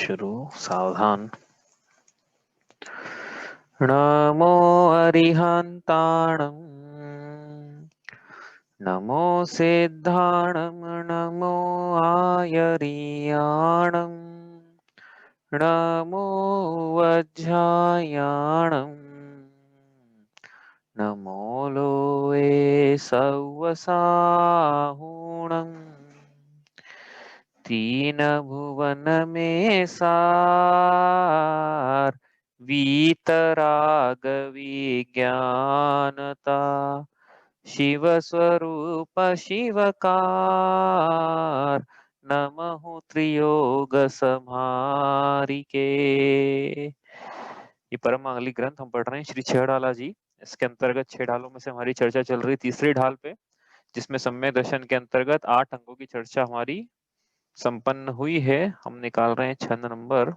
शुरू। सावधान। नमो अरिहंताणं, नमो सिद्धाणं, नमो आयरियाणं, नमो वज्रायाणं, नमो लोए सव्वसाहुणं, तीन भुवन में सार, वीतराग विज्ञानता, शिव स्वरूप शिवकार, नमः त्रियोग समारिके। ये परम मांगलिक ग्रंथ हम पढ़ रहे हैं श्री छह ढाला जी। इसके अंतर्गत 6 ढालों में से हमारी चर्चा चल रही तीसरी ढाल पे, जिसमें सम्यक दर्शन के अंतर्गत 8 अंगों की चर्चा हमारी संपन्न हुई है। हम निकाल रहे हैं छंद नंबर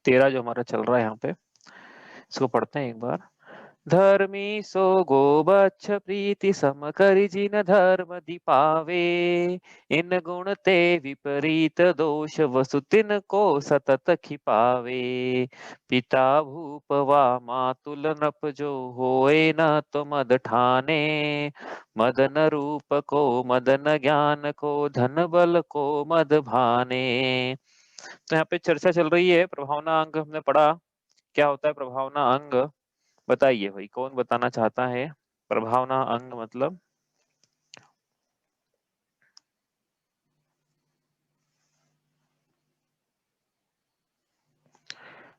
13 जो हमारा चल रहा है यहाँ पे। इसको पढ़ते हैं एक बार। धर्मी सो गोबच्छ प्रीति सम करि जिन धर्म दीपावे, इन गुण ते विपरीत दोष वसु तिन को सतत खिपावे। पिता भूप वा मातुल नप जो होए न तो मद ठाने, मदन रूप को मदन ज्ञान को धन बल को मद भाने। तो यहाँ पे चर्चा चल रही है प्रभावना अंग हमने पढ़ा। क्या होता है प्रभावना अंग? बताइए भाई, कौन बताना चाहता है प्रभावना अंग मतलब?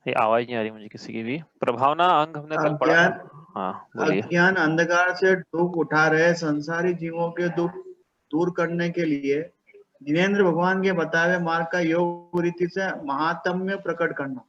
ये आवाज नहीं आ रही मुझे किसी की भी। प्रभावना अंग हमने कल पढ़ा। अज्ञान हाँ बोलिए। अज्ञान अंधकार से दुख उठा रहे संसारी जीवों के दुख दूर करने के लिए जिनेन्द्र भगवान के बताए हुए मार्ग का योग रीति से महात्म्य प्रकट करना।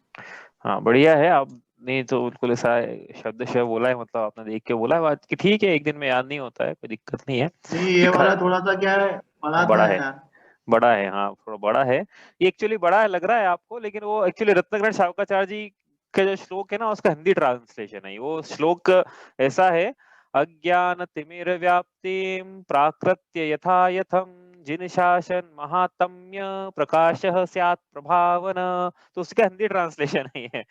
हाँ बढ़िया है। आप नहीं तो बिल्कुल ऐसा शब्द शब्द बोला है, मतलब आपने देख के बोला है बात की। ठीक है, एक दिन में याद नहीं होता है, कोई दिक्कत नहीं है। नहीं, ये वाला थोड़ा सा क्या है, हाँ पढ़ा बड़ा था है, यार। बड़ा है। हाँ थोड़ा बड़ा है ये, एक्चुअली बड़ा है लग रहा है आपको, लेकिन वो एक्चुअली रत्नग्रंथ शावकाचार्य जी का जो श्लोक है ना, उसका हिंदी ट्रांसलेशन है। वो श्लोक ऐसा है। अज्ञान तिमिर व्याप्तिम प्राकृत्य यथा यथम, जिन शासन महात्म्य प्रकाशः स्यात् प्रभावन। तो उसका हिंदी ट्रांसलेशन है ये।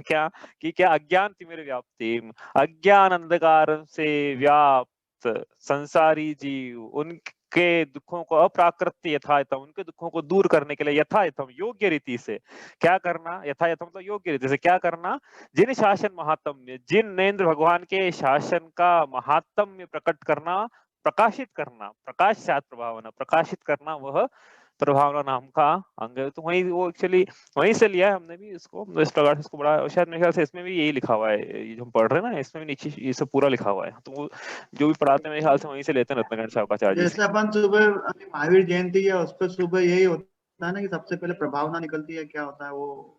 क्या कि क्या अज्ञान तिमिर व्याप्तिम, अज्ञान अंधकार से व्याप्त संसारी जीव उनके दुखों को अप्राकृत्य यथायथम, उनके दुखों को दूर करने के लिए यथायथम योग्य रीति से क्या करना। यथायथम तो योग्य रीति से क्या करना? जिन शासन महात्म्य, जिन नरेंद्र भगवान के शासन का महात्म्य प्रकट करना, प्रकाशित करना, प्रकाश सात प्रभावना, प्रकाशित करना, वह प्रभावना नाम का अंग है। तो वही वो एक्चुअली वहीं से लिया है हमने भी इसको, तो इस प्रकार से इसको बड़ा, शायद मेरे ख्याल से इसमें भी यही लिखा हुआ है, ये जो हम पढ़ रहे हैं ना, इसमें भी नीचे ये सब पूरा लिखा हुआ है। तो वो जो भी पढ़ाते हैं मेरे ख्याल से वहीं से लेते हैं रत्नाकरण शावकाचार्य जी से। जैसे अपन सुबह अभी महावीर जयंती है, उस पर सुबह यही होता है ना कि सबसे पहले प्रभावना निकलती है। क्या होता है वो?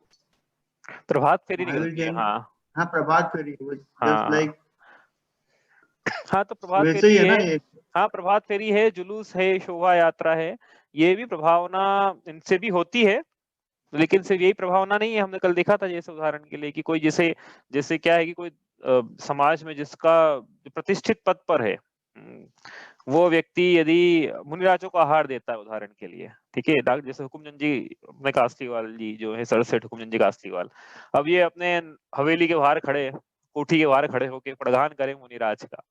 प्रभात फेरी महावीर निकलती है। जयंती। हाँ हाँ, प्रभात फेरी, जस्ट हाँ लाइक हाँ। तो प्रभात वैसे फेरी ही है है। ना ये। हाँ प्रभात फेरी है, जुलूस है, शोभा यात्रा है। ये भी प्रभावना इनसे भी होती है, लेकिन सिर्फ यही प्रभावना नहीं है। हमने कल देखा था जैसे उदाहरण के लिए कि कोई जैसे जैसे क्या है कि कोई समाज में जिसका जो प्रतिष्ठित पद पर है, वो व्यक्ति यदि मुनिराजों को आहार देता है उदाहरण के लिए, ठीक है, डॉक्टर जैसे हुकुमचंद जी अपने कासलीवाल जी जो है, सर सेठ हुकुमचंद जी कासलीवाल, अब ये अपने हवेली के बाहर खड़े, कोठी के बाहर खड़े होकर प्रदान करें मुनिराज का,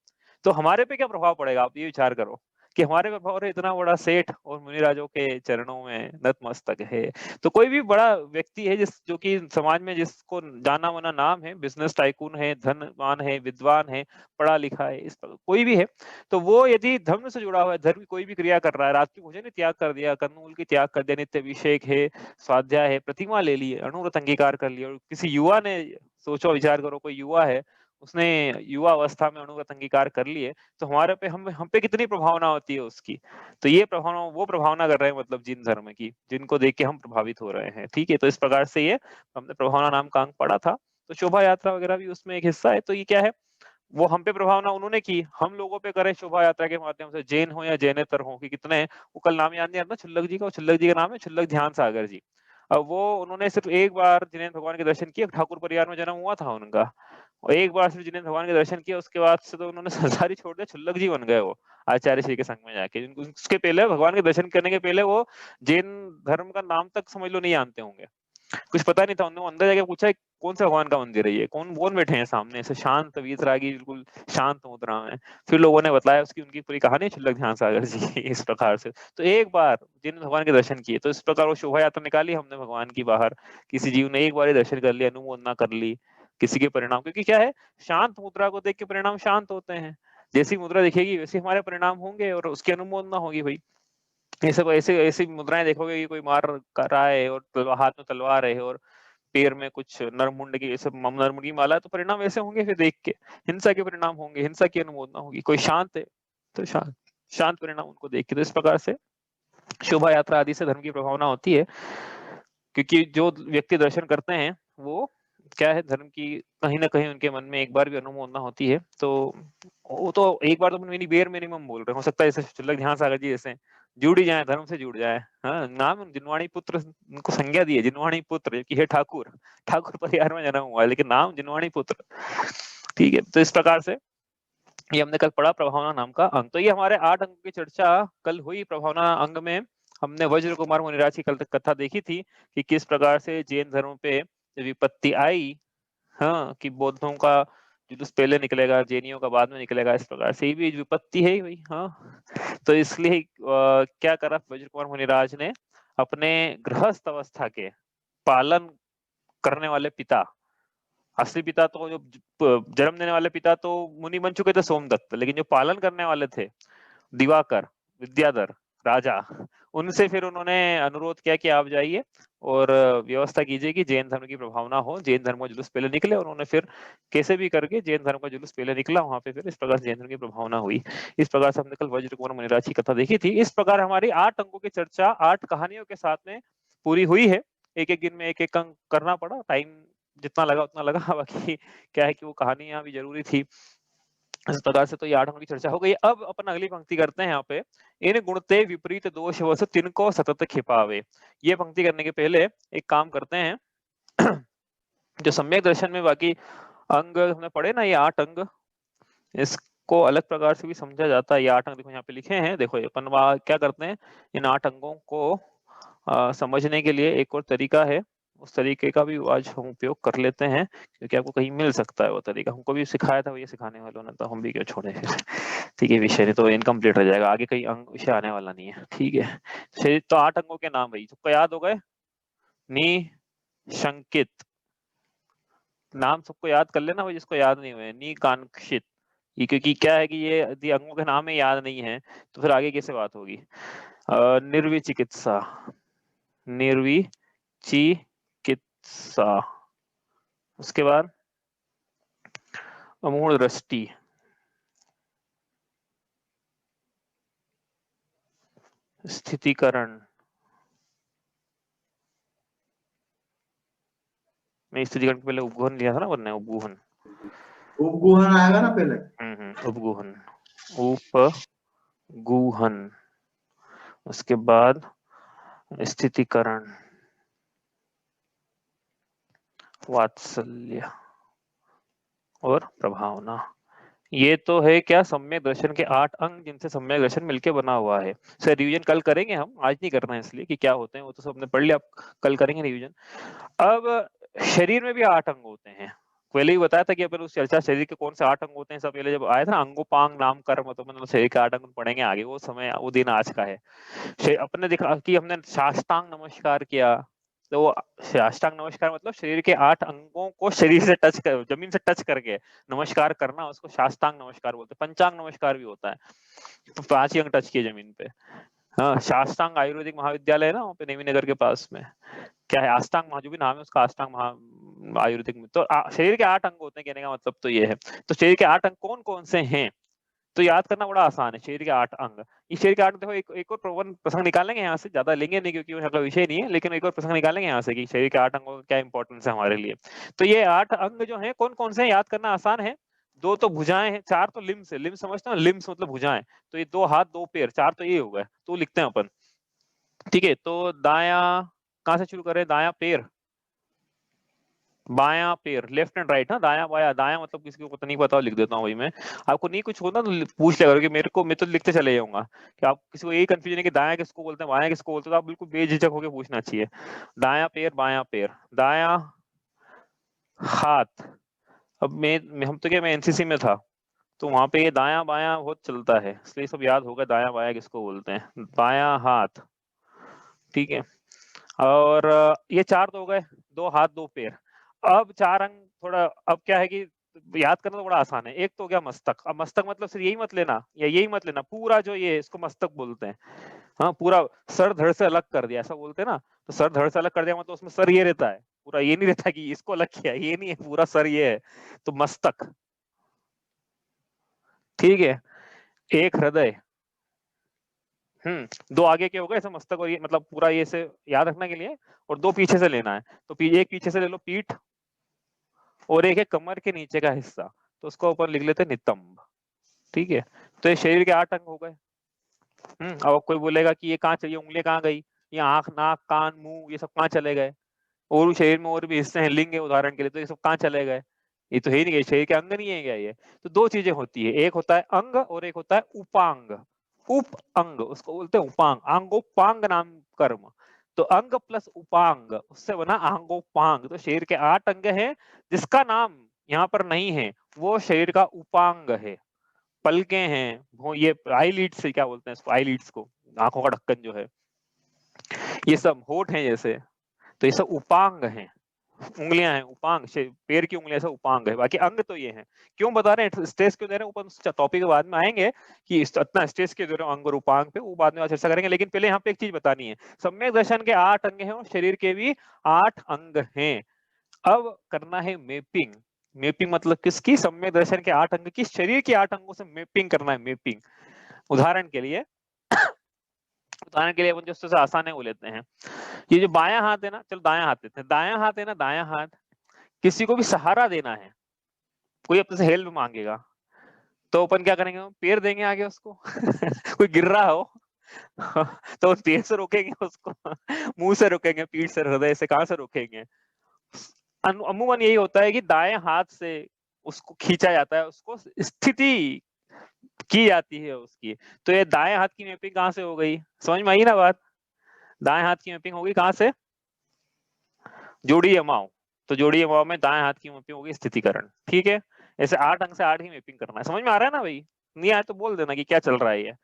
तो हमारे पे क्या प्रभाव पड़ेगा? आप ये विचार करो कि हमारे पे प्रभाव है, इतना बड़ा सेठ और मुनिराजों के चरणों में नतमस्तक है। तो कोई भी बड़ा व्यक्ति है जिस जो कि समाज में जिसको जाना माना नाम है, बिजनेस टाइकून है, धनवान है, विद्वान है, पढ़ा लिखा है, इस कोई भी है, तो वो यदि धर्म से जुड़ा हुआ है, धर्म की कोई भी क्रिया कर रहा है, रात की भोजन ने त्याग कर दिया, कंदमूल की त्याग कर दिया, नित्य अभिषेक है, स्वाध्याय है, प्रतिमा ले ली, अणुव्रत अंगीकार कर लिया, और किसी युवा ने, सोचो विचार करो, कोई युवा है, उसने युवा अवस्था में अणुव्रत अंगीकार कर लिए, तो हमारे पे हम पे कितनी प्रभावना होती है उसकी। तो ये प्रभावना, वो प्रभावना कर रहे हैं, मतलब जिन धर्म की, जिनको देख के हम प्रभावित हो रहे हैं। ठीक है, तो इस प्रकार से ये हमने प्रभावना नाम का अंग पढ़ा था। तो शोभा यात्रा वगैरह भी उसमें एक हिस्सा है। तो ये क्या है, वो हम पे प्रभावना उन्होंने की, हम लोगों पे करें शोभा यात्रा के माध्यम से, जैन हो या जैनेतर हो, कि कितने, वो कल नाम याद नहीं आता छुल्लक जी का, वो छुल्लक जी का नाम है छुल्लक ध्यान सागर जी। अब वो उन्होंने सिर्फ एक बार जिनेन्द्र भगवान के दर्शन किए, ठाकुर परिवार में जन्म हुआ था उनका, और एक बार सिर्फ जिनेन्द्र भगवान के दर्शन किए, उसके बाद से तो उन्होंने संसार ही छोड़ दिया, छुल्लक जी बन गए वो आचार्य श्री के संग में जाके। उसके पहले भगवान के दर्शन करने के पहले वो जैन धर्म का नाम तक समझ लो नहीं जानते होंगे। कुछ पता नहीं था, उन्होंने अंदर जाके पूछा कौन सा भगवान का मंदिर है ये, कौन बैठे हैं सामने, ऐसे शांत वीतरागी बिल्कुल शांत मुद्रा में। फिर लोगों ने बताया उसकी उनकी पूरी कहानी क्षुल्लक ध्यान सागर जी की इस प्रकार से। तो एक बार जिन भगवान के दर्शन किए, तो इस प्रकार वो शोभा यात्रा निकाली हमने भगवान की बाहर, किसी जीव ने एक बार ही दर्शन कर लिया, अनुमोदना कर ली, किसी के परिणाम, क्योंकि क्या है, शांत मुद्रा को देख के परिणाम शांत होते हैं, जैसी मुद्रा दिखेगी वैसे हमारे परिणाम होंगे और उसकी अनुमोदना होगी भाई। ये सब ऐसे ऐसी मुद्राएं देखोगे कि कोई मार कर रहा है और हाथ में तलवार है और पैर में कुछ नरमुंड की सब नरमुंड की माला है, तो परिणाम ऐसे होंगे, फिर देख के हिंसा के परिणाम होंगे, हिंसा की अनुमोदना होगी। कोई शांत है तो शांत परिणाम उनको देख के। तो इस प्रकार से शोभा यात्रा आदि से धर्म की प्रभावना होती है, क्योंकि जो व्यक्ति दर्शन करते हैं वो क्या है, धर्म की कहीं ना कहीं उनके मन में एक बार भी अनुमोदना होती है। तो वो तो एक बार तो मेरी बेर मिनिमम बोल रहे, हो सकता है जैसे क्षुल्लक ध्यान सागर जी जैसे जुड़ ही जाए, धर्म से जुड़ जाए। हाँ, नाम जिनवाणी पुत्र उनको संज्ञा दी है, जिनवाणी पुत्र, कि हे ठाकुर, ठाकुर परिवार में जन्म हुआ है लेकिन नाम जिनवाणी पुत्र। ठीक है, तो इस प्रकार से ये हमने कल पढ़ा प्रभावना नाम का अंग। तो ये हमारे 8 अंगों की चर्चा कल हुई। प्रभावना अंग में हमने वज्र कुमार मुनिराज की कल तक कथा देखी थी कि किस प्रकार से जैन धर्म पे विपत्ति आई, हाँ, कि बौद्धों का जुलूस पहले निकलेगा, जैनियों का बाद में निकलेगा, इस प्रकार से ये भी विपत्ति है ही भाई। हाँ, तो इसलिए क्या करा वज्र कुमार मुनिराज ने, अपने गृहस्थ अवस्था के पालन करने वाले पिता, असली पिता तो जो जन्म देने वाले पिता तो मुनि बन चुके थे सोमदत्त, लेकिन जो पालन करने वाले थे दिवाकर, विद्याधर राजा, उनसे फिर उन्होंने अनुरोध किया कि आप जाइए और व्यवस्था कीजिए कि जैन धर्म की प्रभावना हो, जैन धर्म का जुलूस पहले निकले। और उन्होंने फिर कैसे भी करके जैन धर्म का जुलूस पहले निकला, वहां पे फिर इस प्रकार से जैन धर्म की प्रभावना हुई। इस प्रकार से हमने कल वज्र कुमार मुनिराज की कथा देखी थी। इस प्रकार हमारी 8 अंकों की चर्चा 8 कहानियों के साथ में पूरी हुई है। एक एक दिन में एक एक अंक करना पड़ा, टाइम जितना लगा उतना लगा। बाकी क्या है कि वो कहानियां भी जरूरी थी। इस प्रकार से तो ये 8 अंकों की चर्चा हो गई। अब अपन अगली पंक्ति करते हैं यहाँ पे, इन गुणते विपरीत दोष वस तिनको सतत खिपावे। ये पंक्ति करने के पहले एक काम करते हैं। जो सम्यक दर्शन में बाकी अंग हमने पढ़े ना, ये 8 अंग, इसको अलग प्रकार से भी समझा जाता है। ये 8 अंग देखो यहाँ पे लिखे हैं, देखो अपन क्या करते हैं, इन 8 अंगों को समझने के लिए एक और तरीका है, उस तरीके का भी आज हम उपयोग कर लेते हैं, क्योंकि आपको कहीं मिल सकता है वो तरीका। हमको भी सिखाया था ये सिखाने वालों ने, तो हम भी क्यों छोड़े फिर। ठीक है, विषय नहीं तो इनकम्प्लीट रह जाएगा, आगे कहीं अंग विषय आने वाला नहीं है। ठीक है, शरीर तो 8 अंगों के नाम भाई सबको याद हो गए। नी शंकित, नाम सबको याद कर लेना भाई, जिसको याद नहीं हुए। नी कांक्षित, ये क्योंकि क्या है कि ये यदि अंगों के नाम में याद नहीं है तो फिर आगे कैसे बात होगी। निर्विचिकित्सा, निर्विचिकित्सा, उसके बाद अमूढ़ दृष्टि, स्थितिकरण, मैं स्थितिकरण के पहले उपगुहन लिया था ना बनने, उपगुहन, उपगुहन आएगा ना पहले। उपगुहन, उपगुहन, उसके बाद स्थितिकरण, वात्सल्य और प्रभावना। ये तो है क्या, सम्यक दर्शन के 8 अंग, जिनसे सम्यक दर्शन मिलके बना हुआ है। सर रिवीजन कल करेंगे हम, आज नहीं करना है इसलिए कि क्या होते हैं वो तो सबने पढ़ लिया, कल करेंगे रिवीजन। अब शरीर में भी 8 अंग होते हैं, पहले ही बताया था कि अपन उस चर्चा शरीर के कौन से 8 अंग होते हैं सब पहले जब आया था ना, अंगोपांग नाम कर्म, तो मतलब शरीर के 8 अंग पढ़ेंगे आगे, वो समय वो दिन आज का है। अपने देखा कि हमने साष्टांग नमस्कार किया, तो वो साष्टांग नमस्कार मतलब शरीर के 8 अंगों को शरीर से टच कर, जमीन से टच करके नमस्कार करना, उसको साष्टांग नमस्कार बोलते हैं। पंचांग नमस्कार भी होता है, तो 5 ही अंग टच किए जमीन पे। हाँ, शास्त्रांग आयुर्वेदिक महाविद्यालय है ना वहाँ पे नेवी नगर के पास में, क्या है अष्टांग महा, जो भी नाम है उसका, अष्टांग महा आयुर्वेदिक में। तो शरीर के 8 अंग होते हैं, कहने का मतलब तो ये है। तो शरीर के 8 अंग कौन कौन से हैं, तो याद करना बड़ा आसान है। शरीर के 8 अंग, इस शरीर के 8, देखो एक और प्रसंग निकालेंगे यहाँ से, ज्यादा लेंगे नहीं क्योंकि अगला विषय नहीं है, लेकिन एक और प्रसंग निकालेंगे यहाँ से कि शरीर के 8 अंगों का क्या इंपॉर्टेंस है हमारे लिए। तो ये 8 अंग जो है कौन कौन से हैं, याद करना आसान है। 2 तो भुजाएं हैं, 4 तो लिम्स है, लिम्स समझते हो, लिम्स मतलब भुजाएं, तो ये 2 हाथ 2 पैर, 4 तो ये हो गए, तो लिखते हैं अपन। ठीक है, तो दाया कहाँ से शुरू करें, दाया पैर, बायां पैर, लेफ्ट एंड राइट, हाँ दाया बाया, दाया मतलब किसी को पता नहीं पता, लिख देता हूँ भाई मैं, आपको नहीं कुछ होना तो पूछ लिया करो कि मेरे को, मैं तो लिखते चले जाऊंगा कि आप किसी को यही कंफ्यूजन है कि दाया किसको बोलते हैं बाया किसको बोलते हैं, तो आप बिल्कुल बेझिझक होकर पूछना चाहिए। दाया पैर, बायां पैर, दाया हाथ। अब हम तो क्या, मैं एनसीसी में था तो वहां पे ये दाया बाया बहुत चलता है, इसलिए सब याद होगा दाया बाया किसको बोलते हैं। बाया हाथ, ठीक है। और ये चार तो हो गए, दो हाथ दो पैर। अब चार अंग थोड़ा, अब क्या है कि याद करना तो बड़ा आसान है। एक तो हो गया मस्तक, अब मस्तक मतलब सिर्फ यही मत लेना या यही मत लेना, पूरा जो ये इसको मस्तक बोलते हैं। हाँ, पूरा सर धड़ से अलग कर दिया ऐसा बोलते हैं ना, तो सर धड़ से अलग कर दिया मतलब उसमें सर ये रहता है, पूरा ये नहीं रहता कि इसको अलग किया, ये नहीं है, पूरा सर ये है, तो मस्तक, ठीक है। एक हृदय, दो आगे के हो गए ऐसे मस्तक, और ये मतलब पूरा ये से याद रखने के लिए, और दो पीछे से लेना है, तो एक पीछे से ले लो पीठ, और एक है कमर के नीचे का हिस्सा, तो उसको ऊपर लिख लेते हैं नितंब, ठीक है। तो ये शरीर के 8 अंग हो गए। अब कोई बोलेगा कि ये कहाँ चाहिए, उंगली कहाँ गई, ये आंख नाक कान मुंह ये सब कहाँ चले गए, और भी शरीर में और भी हिस्से हैं, लिंग है उदाहरण के लिए, तो ये सब कहाँ चले गए, ये तो है ही नहीं, शरीर के अंग नहीं है क्या ये। तो दो चीजें होती है, एक होता है अंग और एक होता है उपांग। उप अंग उसको बोलते हैं उपांग, अंगोपांग नाम कर्म, तो अंग प्लस उपांग उससे बना अंगोपांग। तो शरीर के 8 अंग हैं, जिसका नाम यहाँ पर नहीं है वो शरीर का उपांग है। पलके हैं, वो ये आईलिड्स से क्या बोलते हैं इसको, आईलिड्स को, आंखों का ढक्कन जो है, ये सब होठ हैं जैसे, तो ये सब उपांग हैं। उंगलियां हैं उपांग, पैर की उंगलियां से उपांग है, बाकी अंग तो ये हैं। क्यों बता रहे हैं, स्ट्रेस क्यों दे रहे हैं, ऊपर टॉपिक के बाद में आएंगे कि इतना स्ट्रेस क्यों दे रहे हो अंग और उपांग पे, वो बाद में चर्चा करेंगे। लेकिन पहले यहाँ पे एक चीज बतानी है, सम्यक दर्शन के 8 अंग हैं और शरीर के भी 8 अंग हैं। अब करना है मैपिंग। मैपिंग मतलब किसकी, सम्यक दर्शन के 8 अंग की, शरीर के 8 अंगों से मैपिंग करना है, मैपिंग। उदाहरण के लिए उदाहरण के लिए अपन जो सबसे आसान है वो लेते हैं, ये जो बायां हाथ है ना, चलो दायां हाथ लेते हैं, दायां हाथ है ना, दायां हाथ किसी को भी सहारा देना है, कोई अपने से हेल्प मांगेगा, तो अपन क्या करेंगे, पैर देंगे आगे उसको कोई गिर रहा हो तो पैर से रोकेंगे उसको मुंह से रोकेंगे, पीठ से, हृदय से, कहां से रोकेंगे। अमूमन यही होता है कि दाएं हाथ से उसको खींचा जाता है, उसको स्थिति की जाती है उसकी। तो ये दाएं हाथ की मैपिंग कहां से हो गई, समझ में आई ना बात। दाएं हाथ की मैपिंग होगी कहां से, जोड़ी जमाओ, तो जोड़ी जमाओ में दाएं हाथ की मैपिंग होगी स्थितिकरण, ठीक है। ऐसे 8 अंक से 8 ही मैपिंग करना है, समझ में आ रहा है ना भाई। नहीं आया तो बोल देना कि क्या चल रहा है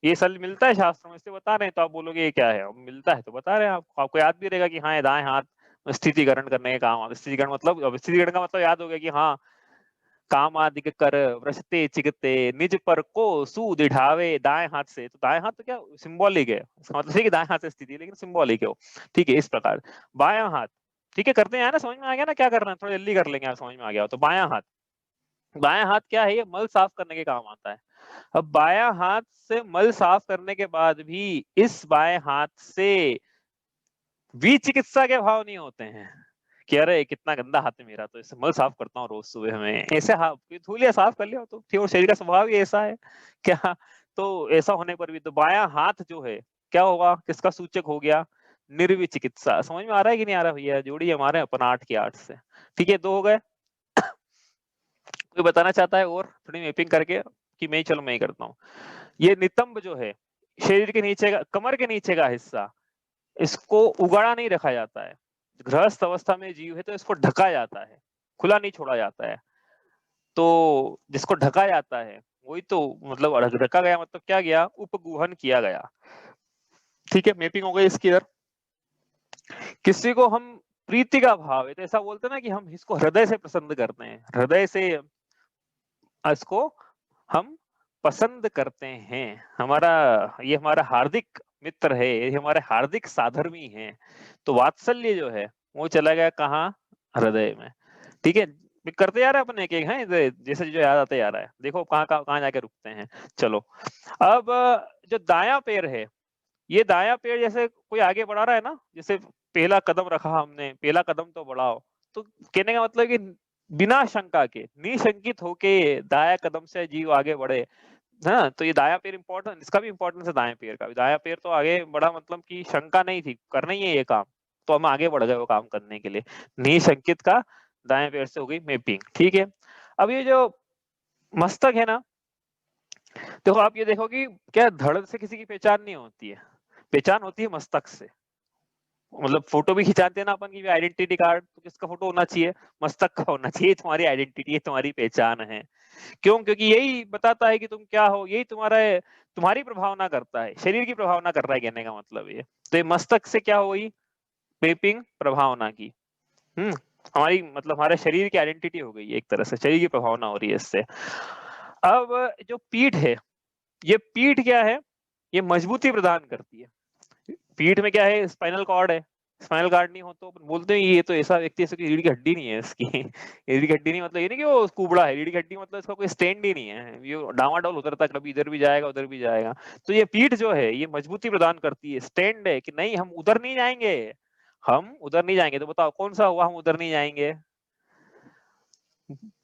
ये सल मिलता है शास्त्र में, इससे बता रहे हैं, तो आप बोलोगे ये क्या है, अब मिलता है तो बता रहे हैं आपको, आपको याद भी रहेगा कि हाँ ये दाएं हाथ स्थितिकरण करने के काम आता है। स्थितिकरण मतलब, अब स्थितिकरण का मतलब याद हो गया कि हाँ, काम आदि कर व्रसते चिकते निज पर को सुदिढ़ावे दाएं हाथ से, तो दाएं हाथ तो क्या सिंबॉलिक है, इसका मतलब है कि दाएं हाथ से स्थिति, लेकिन सिंबॉलिक है वो, ठीक है। इस प्रकार बायां हाथ, ठीक है, करते हैं ना, समझ में आ गया ना क्या करना है, थोड़ा जल्दी कर लेंगे, समझ में आ गया हो तो। बायां हाथ, बायां हाथ क्या है, ये मल साफ करने के काम आता है। अब बायां हाथ से मल साफ करने के बाद भी इस बाएं हाथ से भी चिकित्सा के भाव नहीं होते हैं कि अरे कितना गंदा हाथ है मेरा, तो इससे मल साफ करता हूँ रोज सुबह में, ऐसे हाथ धूलिया साफ कर लिया तो ठीक, और शरीर का स्वभाव ही ऐसा है क्या। तो ऐसा होने पर भी तो बायां हाथ जो है क्या होगा, किसका सूचक हो गया, निर्विचिकित्सा। समझ में आ रहा है कि नहीं आ रहा भैया, जोड़ी हमारे अपन 8 के 8 से, ठीक है, 2 हो गए। कोई बताना चाहता है और थोड़ी मैपिंग करके कि मैं, चलो मैं ही करता हूँ। ये नितंब जो है, शरीर के नीचे का, कमर के नीचे का हिस्सा, इसको उगाड़ा नहीं रखा जाता है। गृहस्थ अवस्था में जीव है तो इसको ढका जाता है, खुला नहीं छोड़ा जाता है। तो जिसको ढका जाता है वही तो मतलब ढका गया, मतलब क्या गया, उपगुहन किया गया, ठीक है। मैपिंग हो गई इसकी इधर। किसी को हम प्रीति का भाव है तो ऐसा बोलते हैं ना कि हम इसको हृदय से पसंद करते हैं, हृदय से इसको हम पसंद करते हैं, हमारा ये हमारा हार्दिक मित्र है, ये हमारे हार्दिक साधर्मी है, तो वात्सल्य जो है वो चला गया कहाँ, हृदय में, ठीक है। करते जा रहे हैं अपन एक एक, है जैसे जो याद आता जा रहा है, देखो कहाँ कहाँ कहाँ जाके रुकते हैं। चलो, अब जो दाया पैर है, ये दाया पैर जैसे कोई आगे बढ़ा रहा है ना, जैसे पहला कदम रखा हमने, पहला कदम तो बढ़ाओ, तो कहने का मतलब कि बिना शंका के, निशंकित होके दाया कदम से जीव आगे बढ़े। हाँ, तो ये दाया पैर इंपॉर्टेंट, इसका भी इंपॉर्टेंस है, दाया पैर का भी। दाया पैर तो आगे बढ़ा मतलब कि शंका नहीं थी, करना ही है ये काम, तो हम आगे बढ़ गए वो काम करने के लिए, निशंकित का दाएं पैर से हो गई मैपिंग। ठीक है, अब ये जो मस्तक है ना, देखो आप ये देखो कि क्या धड़ से किसी की पहचान नहीं होती है, पहचान होती है मस्तक से। मतलब फोटो भी खिंचाते हैं ना अपन की आइडेंटिटी कार्ड, तो किसका फोटो होना चाहिए, मस्तक का होना चाहिए, तुम्हारी आइडेंटिटी है, तुम्हारी पहचान है। क्यों? क्योंकि यही बताता है कि तुम क्या हो, यही तुम्हारी प्रभावना करता है, शरीर की प्रभावना कर रहा है, कहने का मतलब ये। तो ये मस्तक से क्या हुई, मैपिंग प्रभावना की। हमारी मतलब हमारे शरीर की आइडेंटिटी हो गई है, एक तरह से शरीर की प्रभावना हो रही है इससे। अब जो पीठ है, ये पीठ क्या है, ये मजबूती प्रदान करती है। पीठ में क्या है, स्पाइनल कॉर्ड है, स्पाइनल कॉर्ड नहीं हो तो बोलते हैं ये तो ऐसा व्यक्ति है रीढ़ की हड्डी नहीं है इसकी। रीढ़ की हड्डी नहीं मतलब ये नहीं कि वो कुबड़ा है, रीढ़ की हड्डी मतलब इसका कोई स्टैंड ही नहीं है, ये डावाडोल उतरता है, कभी इधर भी जाएगा उधर भी जाएगा। तो ये पीठ जो है ये मजबूती प्रदान करती है, स्टैंड है कि नहीं हम उधर नहीं जाएंगे, हम उधर नहीं जाएंगे। तो बताओ कौन सा हुआ हम उधर नहीं जाएंगे,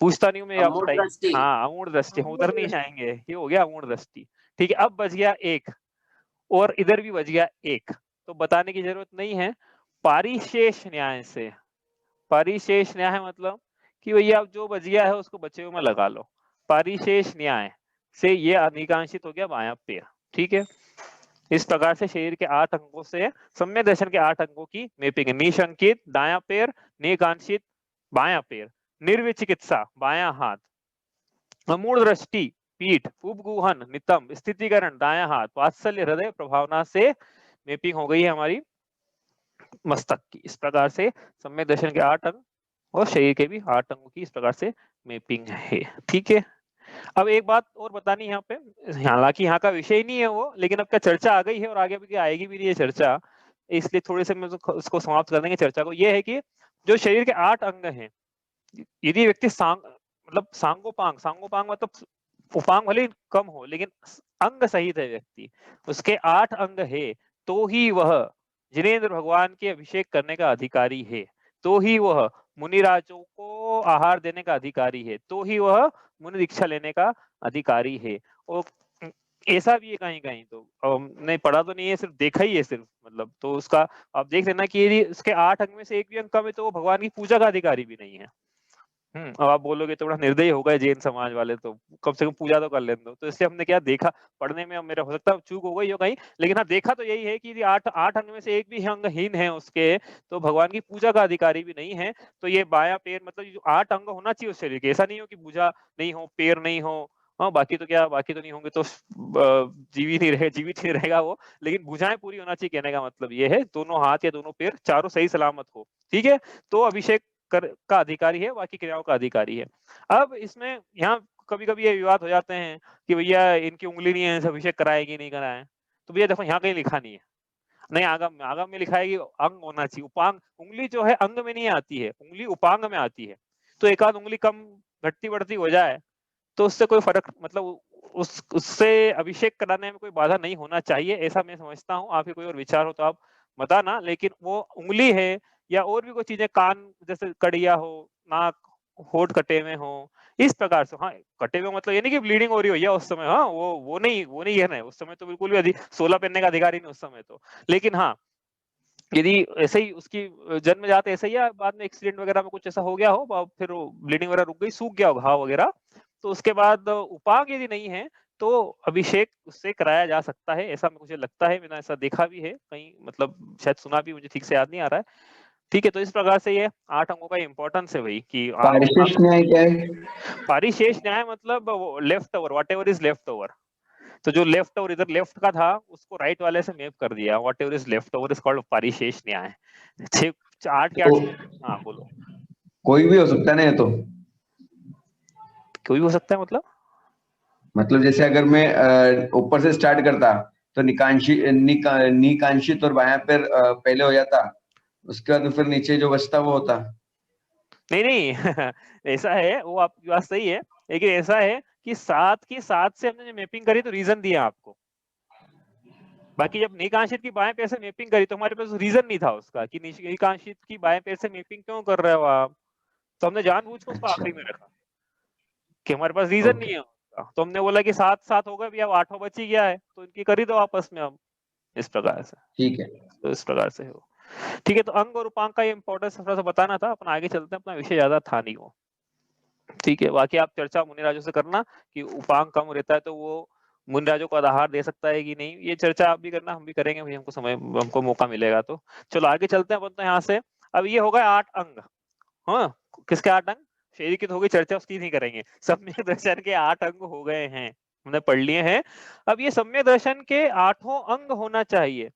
पूछता नहीं हूँ मैं, आप अमूढ़ बताइए। दृष्टि। हाँ अमूढ़ दृष्टि, हम उधर नहीं जाएंगे, ये हो गया अमूढ़ दृष्टि। ठीक है, अब बच गया एक, और इधर भी बच गया एक, तो बताने की जरूरत नहीं है। पारिशेष न्याय से, पारिशेष न्याय मतलब कि भैया अब जो बच गया है उसको बचे हुए में लगा लो। पारिशेष न्याय से ये अनिकांक्षित हो गया बायां पैर। ठीक है, इस प्रकार से शरीर के 8 अंगों से सम्यक दर्शन के 8 अंगों की मैपिंग। निशंकित दायां पैर, निकांक्षित बायां पैर, निर्विचिकित्सा बायां हाथ, अमूढ़ दृष्टि पीठ, उपगुहन नितंब, स्थितिकरण दायां हाथ, वात्सल्य हृदय प्रभावना से मैपिंग हो गई है हमारी मस्तक की। इस प्रकार से सम्यक दर्शन के 8 अंग और शरीर के भी 8 अंगों की इस प्रकार से मैपिंग है। ठीक है, अब एक बात और बतानी यहाँ पे, हालांकि यहाँ का विषय नहीं है वो, लेकिन अब क्या चर्चा आ गई है और आगे भी आएगी भी नहीं है चर्चा, इसलिए थोड़े से में उसको समाप्त कर देंगे चर्चा को। ये है कि जो शरीर के 8 अंग हैं, यदि व्यक्ति मतलब सांगोपांग, सांगोपांग मतलब उपांग भले कम हो लेकिन अंग सहित है व्यक्ति, उसके 8 अंग है, तो ही वह जिनेंद्र भगवान के अभिषेक करने का अधिकारी है, तो ही वह मुनिराजों को आहार देने का अधिकारी है, तो ही वह मुनि दीक्षा लेने का अधिकारी है। और ऐसा भी है कहीं कहीं, तो नहीं पढ़ा तो नहीं है, सिर्फ देखा ही है सिर्फ, मतलब तो उसका आप देख लेना कि यदि उसके 8 अंग में से एक भी अंग कम है तो वो भगवान की पूजा का अधिकारी भी नहीं है। अब आप बोलोगे तो बड़ा निर्दयी हो गए जैन समाज वाले, तो कम से कम पूजा तो कर लेने दो। तो इसलिए हमने क्या देखा, पढ़ने में मेरा हो सकता है चूक हो गई हो कहीं, लेकिन हाँ देखा तो यही है कि यदि 8 अंग में से एक भी अंगहीन है उसके, तो भगवान की पूजा का अधिकारी भी नहीं है। तो ये बायां पैर मतलब जो 8 अंग होना चाहिए उस शरीर के, ऐसा नहीं हो कि भुजा नहीं हो, पैर नहीं हो, हाँ बाकी तो क्या, बाकी तो नहीं होंगे तो जीवित नहीं रहेगा, जीवित नहीं रहेगा वो, लेकिन भुजाएं पूरी होना चाहिए, कहने का मतलब ये है दोनों हाथ या दोनों पैर चारों सही सलामत हो। ठीक है, तो अभिषेक का अधिकारी है, बाकी क्रियाओं का अधिकारी है। अब इसमें यहाँ कभी कभी ये विवाद हो जाते हैं कि भैया इनकी उंगली नहीं है, अभिषेक कराएगी नहीं कराए, तो भैया देखो यहाँ कहीं लिखा नहीं है, नहीं आगम आगम में लिखा है कि अंग होना चाहिए, उपांग। उंगली जो है अंग में नहीं आती है, उंगली उपांग में आती है। तो एक आध उंगली कम घटती बढ़ती हो जाए तो उससे कोई फर्क, मतलब उससे अभिषेक कराने में कोई बाधा नहीं होना चाहिए, ऐसा मैं समझता हूँ। आपके कोई और विचार हो तो आप बताना, लेकिन वो उंगली है या और भी कोई चीजें, कान जैसे कड़िया हो, नाक होठ कटे में हो, इस प्रकार से। हाँ कटे हुए मतलब ये नहीं कि ब्लीडिंग हो रही हो या उस समय, हाँ वो नहीं है ना, उस समय तो बिल्कुल भी 16 पहनने का अधिकार ही नहीं उस समय तो। लेकिन हाँ यदि ऐसे ही उसकी जन्म जाते ऐसे ही या बाद में एक्सीडेंट वगैरह में कुछ ऐसा हो गया हो, फिर ब्लीडिंग वगैरह रुक गई, सूख गया हो घाव वगैरह, तो उसके बाद उपांग यदि नहीं है तो अभिषेक उससे कराया जा सकता है, ऐसा मुझे लगता है, मैंने ऐसा देखा भी है कहीं, मतलब शायद सुना भी, मुझे ठीक से याद नहीं आ रहा है। ठीक है, तो इस प्रकार से ये 8 अंगों का इंपॉर्टेंस है भाई कि पारिशेष न्याय क्या है? पारिशेष न्याय मतलब left over, what ever is left over. तो जो लेफ्ट ओवर इधर लेफ्ट का था उसको राइट वाले से मैप कर दिया, whatever is left over is called पारिशेष न्याय। 8 के 8। हाँ बोलो। कोई भी हो सकता है ना ये तो? कोई भी हो सकता है मतलब जैसे अगर मैं ऊपर से स्टार्ट करता तो निकांशित और बायां पैर पहले हो जाता, उसके बाद फिर नीचे जो बचता वो होता। नहीं नहीं ऐसा है, वो आपकी बात सही है, लेकिन ऐसा है कि 7 की 7 से हमने मैपिंग करी तो रीजन दिया आपको। बाकी जब निकांशित की बाएं पैर से मैपिंग करी तो हमारे पास रीजन नहीं था उसका कि निकांशित की बाएं पैर से मैपिंग क्यों कर रहे हो आप, तो हमने जानबूझ के उसको अच्छा, आखिरी में रखा कि हमारे पास रीजन नहीं ओके, है उसका। तो हमने बोला कि 7 हो गए भी, अब 8वां बच ही गया है तो इनकी करी दो आपस में अब, इस प्रकार से। ठीक है। तो इस प्रकार से हो। ठीक है, तो अंग और उपांग का ये इंपॉर्टेंस थोड़ा सा बताना था, अपन आगे चलते हैं, अपना विषय ज्यादा था नहीं वो। ठीक है, बाकी आप चर्चा मुनिराजों से करना कि उपांग कम रहता है तो वो मुनिराजों को आधार दे सकता है कि नहीं, ये चर्चा आप भी करना, हम भी करेंगे भाई, हमको समय, हमको मौका मिलेगा तो। चलो आगे चलते हैं अपन तो यहाँ से। अब ये होगा 8 अंग। हाँ, किसके 8 अंग? शरीर की तो होगी चर्चा, उसकी नहीं करेंगे। सम्यक दर्शन के 8 अंग हो गए हैं, हमने पढ़ लिए हैं। अब ये सम्यक दर्शन के 8 अंग होना चाहिए,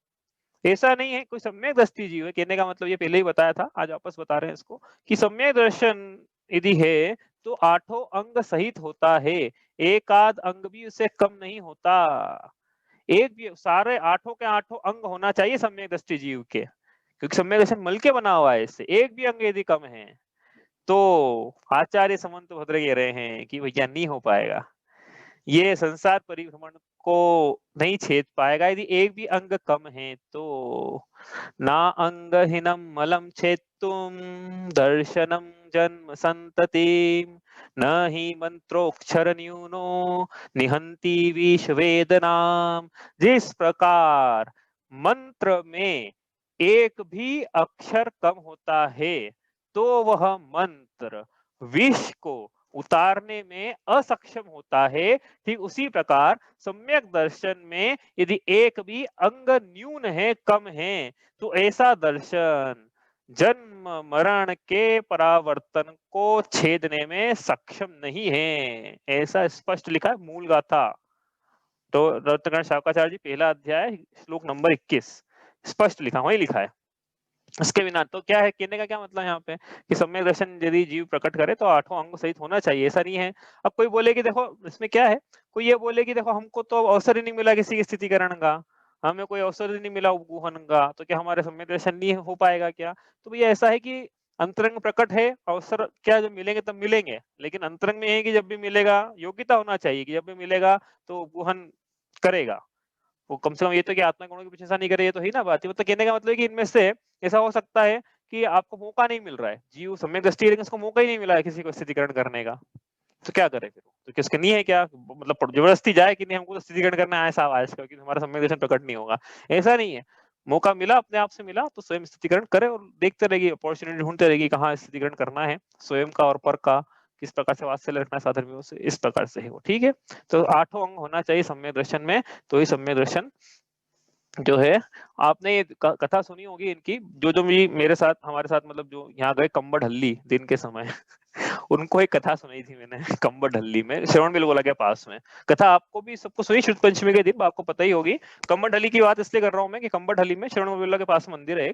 ऐसा नहीं है कोई सम्यक दृष्टि जीव है। कहने का मतलब ये पहले ही बताया था, आज वापस बता रहे हैं इसको कि सम्यक दर्शन यदि है तो 8 अंग सहित होता है, एक आध अंग भी उससे कम नहीं होता। एक भी, सारे 8 के 8 अंग होना चाहिए सम्यक दृष्टि जीव के, क्योंकि सम्यक दर्शन मल के बना हुआ है, इससे एक भी अंग यदि कम है तो आचार्य समन्त भद्र कह रहे हैं कि भैया नहीं हो पाएगा, ये संसार परिभ्रमण को नहीं छेद पाएगा यदि एक भी अंग कम है तो। ना अंगहीनम मलम छेत्तुम दर्शनम जन्म संतति, न ही मंत्रोक्षर न्यूनो निहंति विष वेदनाम। जिस प्रकार मंत्र में एक भी अक्षर कम होता है तो वह मंत्र विष को उतारने में असक्षम होता है, ठीक उसी प्रकार सम्यक दर्शन में यदि एक भी अंग न्यून है, कम है, तो ऐसा दर्शन जन्म मरण के परावर्तन को छेदने में सक्षम नहीं है, ऐसा स्पष्ट लिखा है मूल गाथा। तो रत्नगण शाकाचार्य जी पहला अध्याय श्लोक नंबर 21 स्पष्ट लिखा, वही लिखा है। इसके बिना तो क्या है, कहने का क्या मतलब यहाँ पे कि सम्यक दर्शन यदि जीव प्रकट करे तो 8 अंग सहित होना चाहिए, ऐसा नहीं है। अब कोई बोले कि देखो इसमें क्या है, कोई ये बोले कि देखो हमको तो अवसर ही नहीं मिला किसी की स्थितिकरण का, हमें कोई अवसर ही नहीं मिला उपगुहन का, तो क्या हमारे सम्यक दर्शन नहीं हो पाएगा क्या? तो भैया ऐसा है कि अंतरंग प्रकट है, अवसर क्या जब मिलेंगे तब मिलेंगे, लेकिन अंतरंग में है कि जब भी मिलेगा योग्यता होना चाहिए कि जब भी मिलेगा तो उपगुहन करेगा वो, कम से कम ये तो कि आत्मा गुणों के पीछे ऐसा नहीं करे, ये तो ही ना बात है। मतलब कहने का मतलब है कि इनमें से ऐसा हो सकता है कि आपको मौका नहीं मिल रहा है, जीव सम्यक दृष्टि है लेकिन उसको मौका ही नहीं मिला है किसी को स्थितिकरण करने का, तो क्या करे फिर? तो किसके नहीं है क्या, मतलब जबरदस्ती जाए कि नहीं हमको तो स्थितिकरण करना है साहब आज का, क्योंकि हमारा सम्यक दर्शन प्रकट नहीं होगा, ऐसा नहीं है। मौका मिला, अपने आप से मिला तो स्वयं स्थितिकरण करे और देखते रहेगी, अपॉर्चुनिटी ढूंढते रहेगी कहाँ स्थितिकरण करना है, स्वयं का और पर का किस प्रकार से वात्सल्य रखना है साधर्मियों से, इस प्रकार से है वो। ठीक है, तो 8 अंग होना चाहिए सम्यक दर्शन में, तो ये सम्यक दर्शन जो है। आपने ये कथा सुनी होगी इनकी, जो भी मेरे साथ हमारे साथ मतलब जो यहाँ गए कंबडहल्ली दिन के समय उनको एक कथा सुनाई थी मैंने कंबडहल्ली में, श्रवण बेलगोला के पास में। कथा आपको भी सबको सुनी शुद्ध पंचमी के दिन, आपको पता ही होगी। कंबडहल्ली की बात इसलिए कर रहा हूँ मैं कि कंबडहल्ली में श्रवण बेलगोला के पास मंदिर है,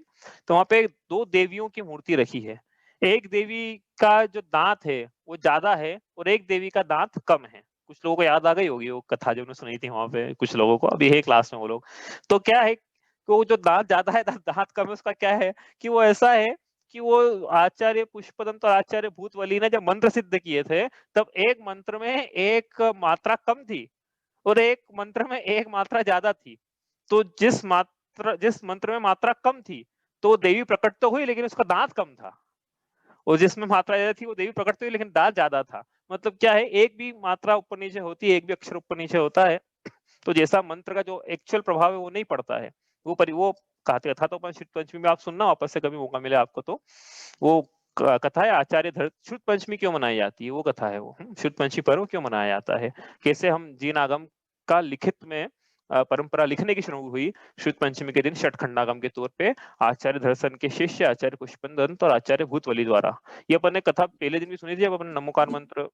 तो वहाँ पे 2 देवियों की मूर्ति रखी है। एक देवी का जो दांत है वो ज्यादा है और एक देवी का दांत कम है। कुछ लोगों को याद आ गई होगी वो कथा जो उन्होंने सुनी थी वहां पे, कुछ लोगों को अभी है क्लास में वो लोग। तो क्या है कि वो जो दांत ज्यादा है दांत कम है, उसका क्या है कि वो ऐसा है कि वो आचार्य पुष्पदंत और आचार्य भूतवली ने जब मंत्र सिद्ध किए थे तब एक मंत्र में एक मात्रा कम थी और एक मंत्र में एक मात्रा ज्यादा थी। तो जिस मंत्र में मात्रा कम थी तो देवी प्रकट तो हुई लेकिन उसका दांत कम था, और जिसमें मात्रा ज्यादा थी वो देवी प्रकट हुई लेकिन दांत ज्यादा था। मतलब क्या है, एक भी मात्रा ऊपर नीचे होती है, एक भी अक्षर ऊपर नीचे होता है, तो जैसा मंत्र का जो एक्चुअल प्रभाव है वो नहीं पड़ता है। वो कहते था तो शुद्ध पंचमी में आप सुनना वापस से कभी मौका मिले आपको तो, वो कथा है आचार्य शुद्ध पंचमी क्यों मनाई जाती है, वो कथा है वो शुद्ध पंचमी पर्व क्यों मनाया जाता है, कैसे हम जीन आगम का लिखित में परंपरा लिखने की शुरू हुई शुद्ध पंचमी के दिन छठ खंडागम के तौर पे आचार्य दर्शन के शिष्य आचार्य पुष्पदंत और आचार्य भूतवली द्वारा। ये अपन ने कथा पहले दिन भी सुनी थी जब अपन नमोकार मंत्र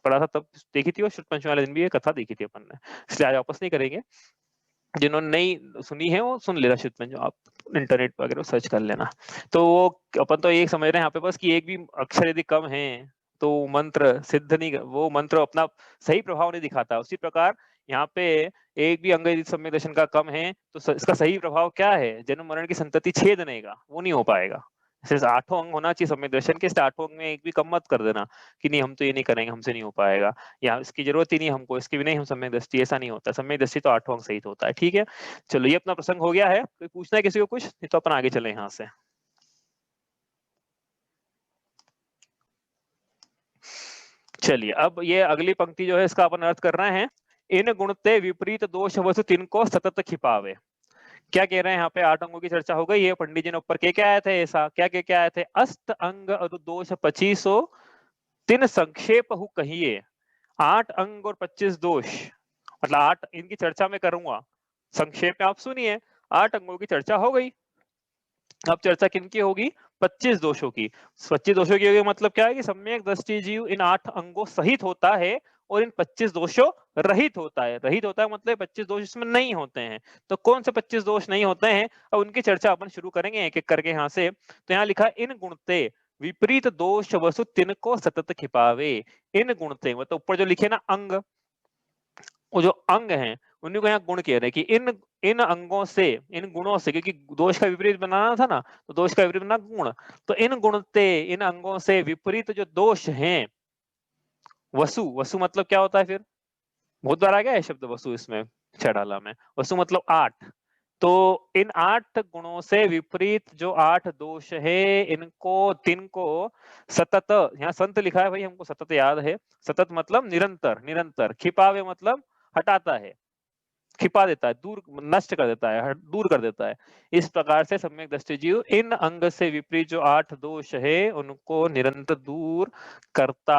पढ़ा था तब देखी थी, और शुद्ध पंचमी वाले दिन भी ये कथा देखी थी अपन ने, इसलिए आज वापस नहीं करेंगे। जिन्होंने नहीं सुनी है वो सुन लेना शुद्ध पंचमी, आप इंटरनेट पर वगैरह सर्च कर लेना। तो वो अपन तो एक समझ रहे हैं यहाँ पे बस कि एक भी अक्षर यदि कम है तो मंत्र सिद्ध नहीं, वो मंत्र अपना सही प्रभाव नहीं दिखाता। उसी प्रकार यहाँ पे एक भी अंग यदि सम्यक दर्शन का कम है तो इसका सही प्रभाव क्या है, जन्म मरण की संतति छेदने का, वो नहीं हो पाएगा। सिर्फ 8 अंग होना चाहिए सम्यक दर्शन के, 8 अंग में एक भी कम मत कर देना कि नहीं हम तो ये नहीं करेंगे, हमसे नहीं हो पाएगा, या इसकी जरूरत ही नहीं हमको, इसकी भी नहीं हम सम्यक दृष्टि, ऐसा नहीं होता। सम्यक दृष्टि तो 8 अंग सहित होता है। ठीक है, चलो ये अपना प्रसंग हो गया है। कोई पूछना है किसी को कुछ, नहीं तो अपन आगे चले यहाँ से। चलिए अब ये अगली पंक्ति जो है इसका अपन अर्थ कर रहे हैं। इन गुणते विपरीत दोष वसु तिनको सतत खिपावे। क्या कह रहे हैं यहाँ पे? 8 अंगों की चर्चा हो गई है। पंडित जी ने ऊपर क्या आए थे? ऐसा क्या आए थे? अस्त अंग अनुदोष 25 तीन संक्षेप हु कहिए। 8 अंग और 25 दोष, मतलब 8 इनकी चर्चा में करूंगा, संक्षेप में आप सुनिए। 8 अंगों की चर्चा हो गई, अब चर्चा किनकी होगी? 25 दोषों की। 25 दोषों की होगी मतलब क्या है कि सम्यक दृष्टि जीव इन 8 अंगों सहित होता है और इन 25 दोषों रहित होता है। रहित होता है मतलब 25 दोष इसमें नहीं होते हैं। तो कौन से 25 दोष नहीं होते हैं, अब उनकी चर्चा अपन शुरू करेंगे एक एक करके यहाँ से। तो यहाँ लिखा इन गुणते विपरीत दोष वसु तिनको सतत खिपावे। इन गुणते मतलब ऊपर जो लिखे ना अंग, वो जो अंग हैं उन्हीं को यहाँ गुण कह रहे हैं कि इन इन अंगों से, इन गुणों से, क्योंकि दोष का विपरीत बनाना था ना, तो दोष का विपरीत बना गुण। तो इन गुणते, इन अंगों से विपरीत जो दोष हैं, वसु, वसु मतलब क्या होता है फिर? बहुत बार आ गया है शब्द वसु इसमें छड़ाला में। वसु मतलब 8। तो इन 8 गुणों से विपरीत जो 8 दोष है, इनको तीन को सतत, यहाँ संत लिखा है भाई, हमको सतत याद है। सतत मतलब निरंतर, निरंतर। खिपावे मतलब हटाता है, खिपा देता है, दूर, नष्ट कर देता है, दूर कर देता है। इस प्रकार से सम्यक दृष्टि जीव इन अंग से विपरीत जो 8 दोष है उनको निरंतर दूर करता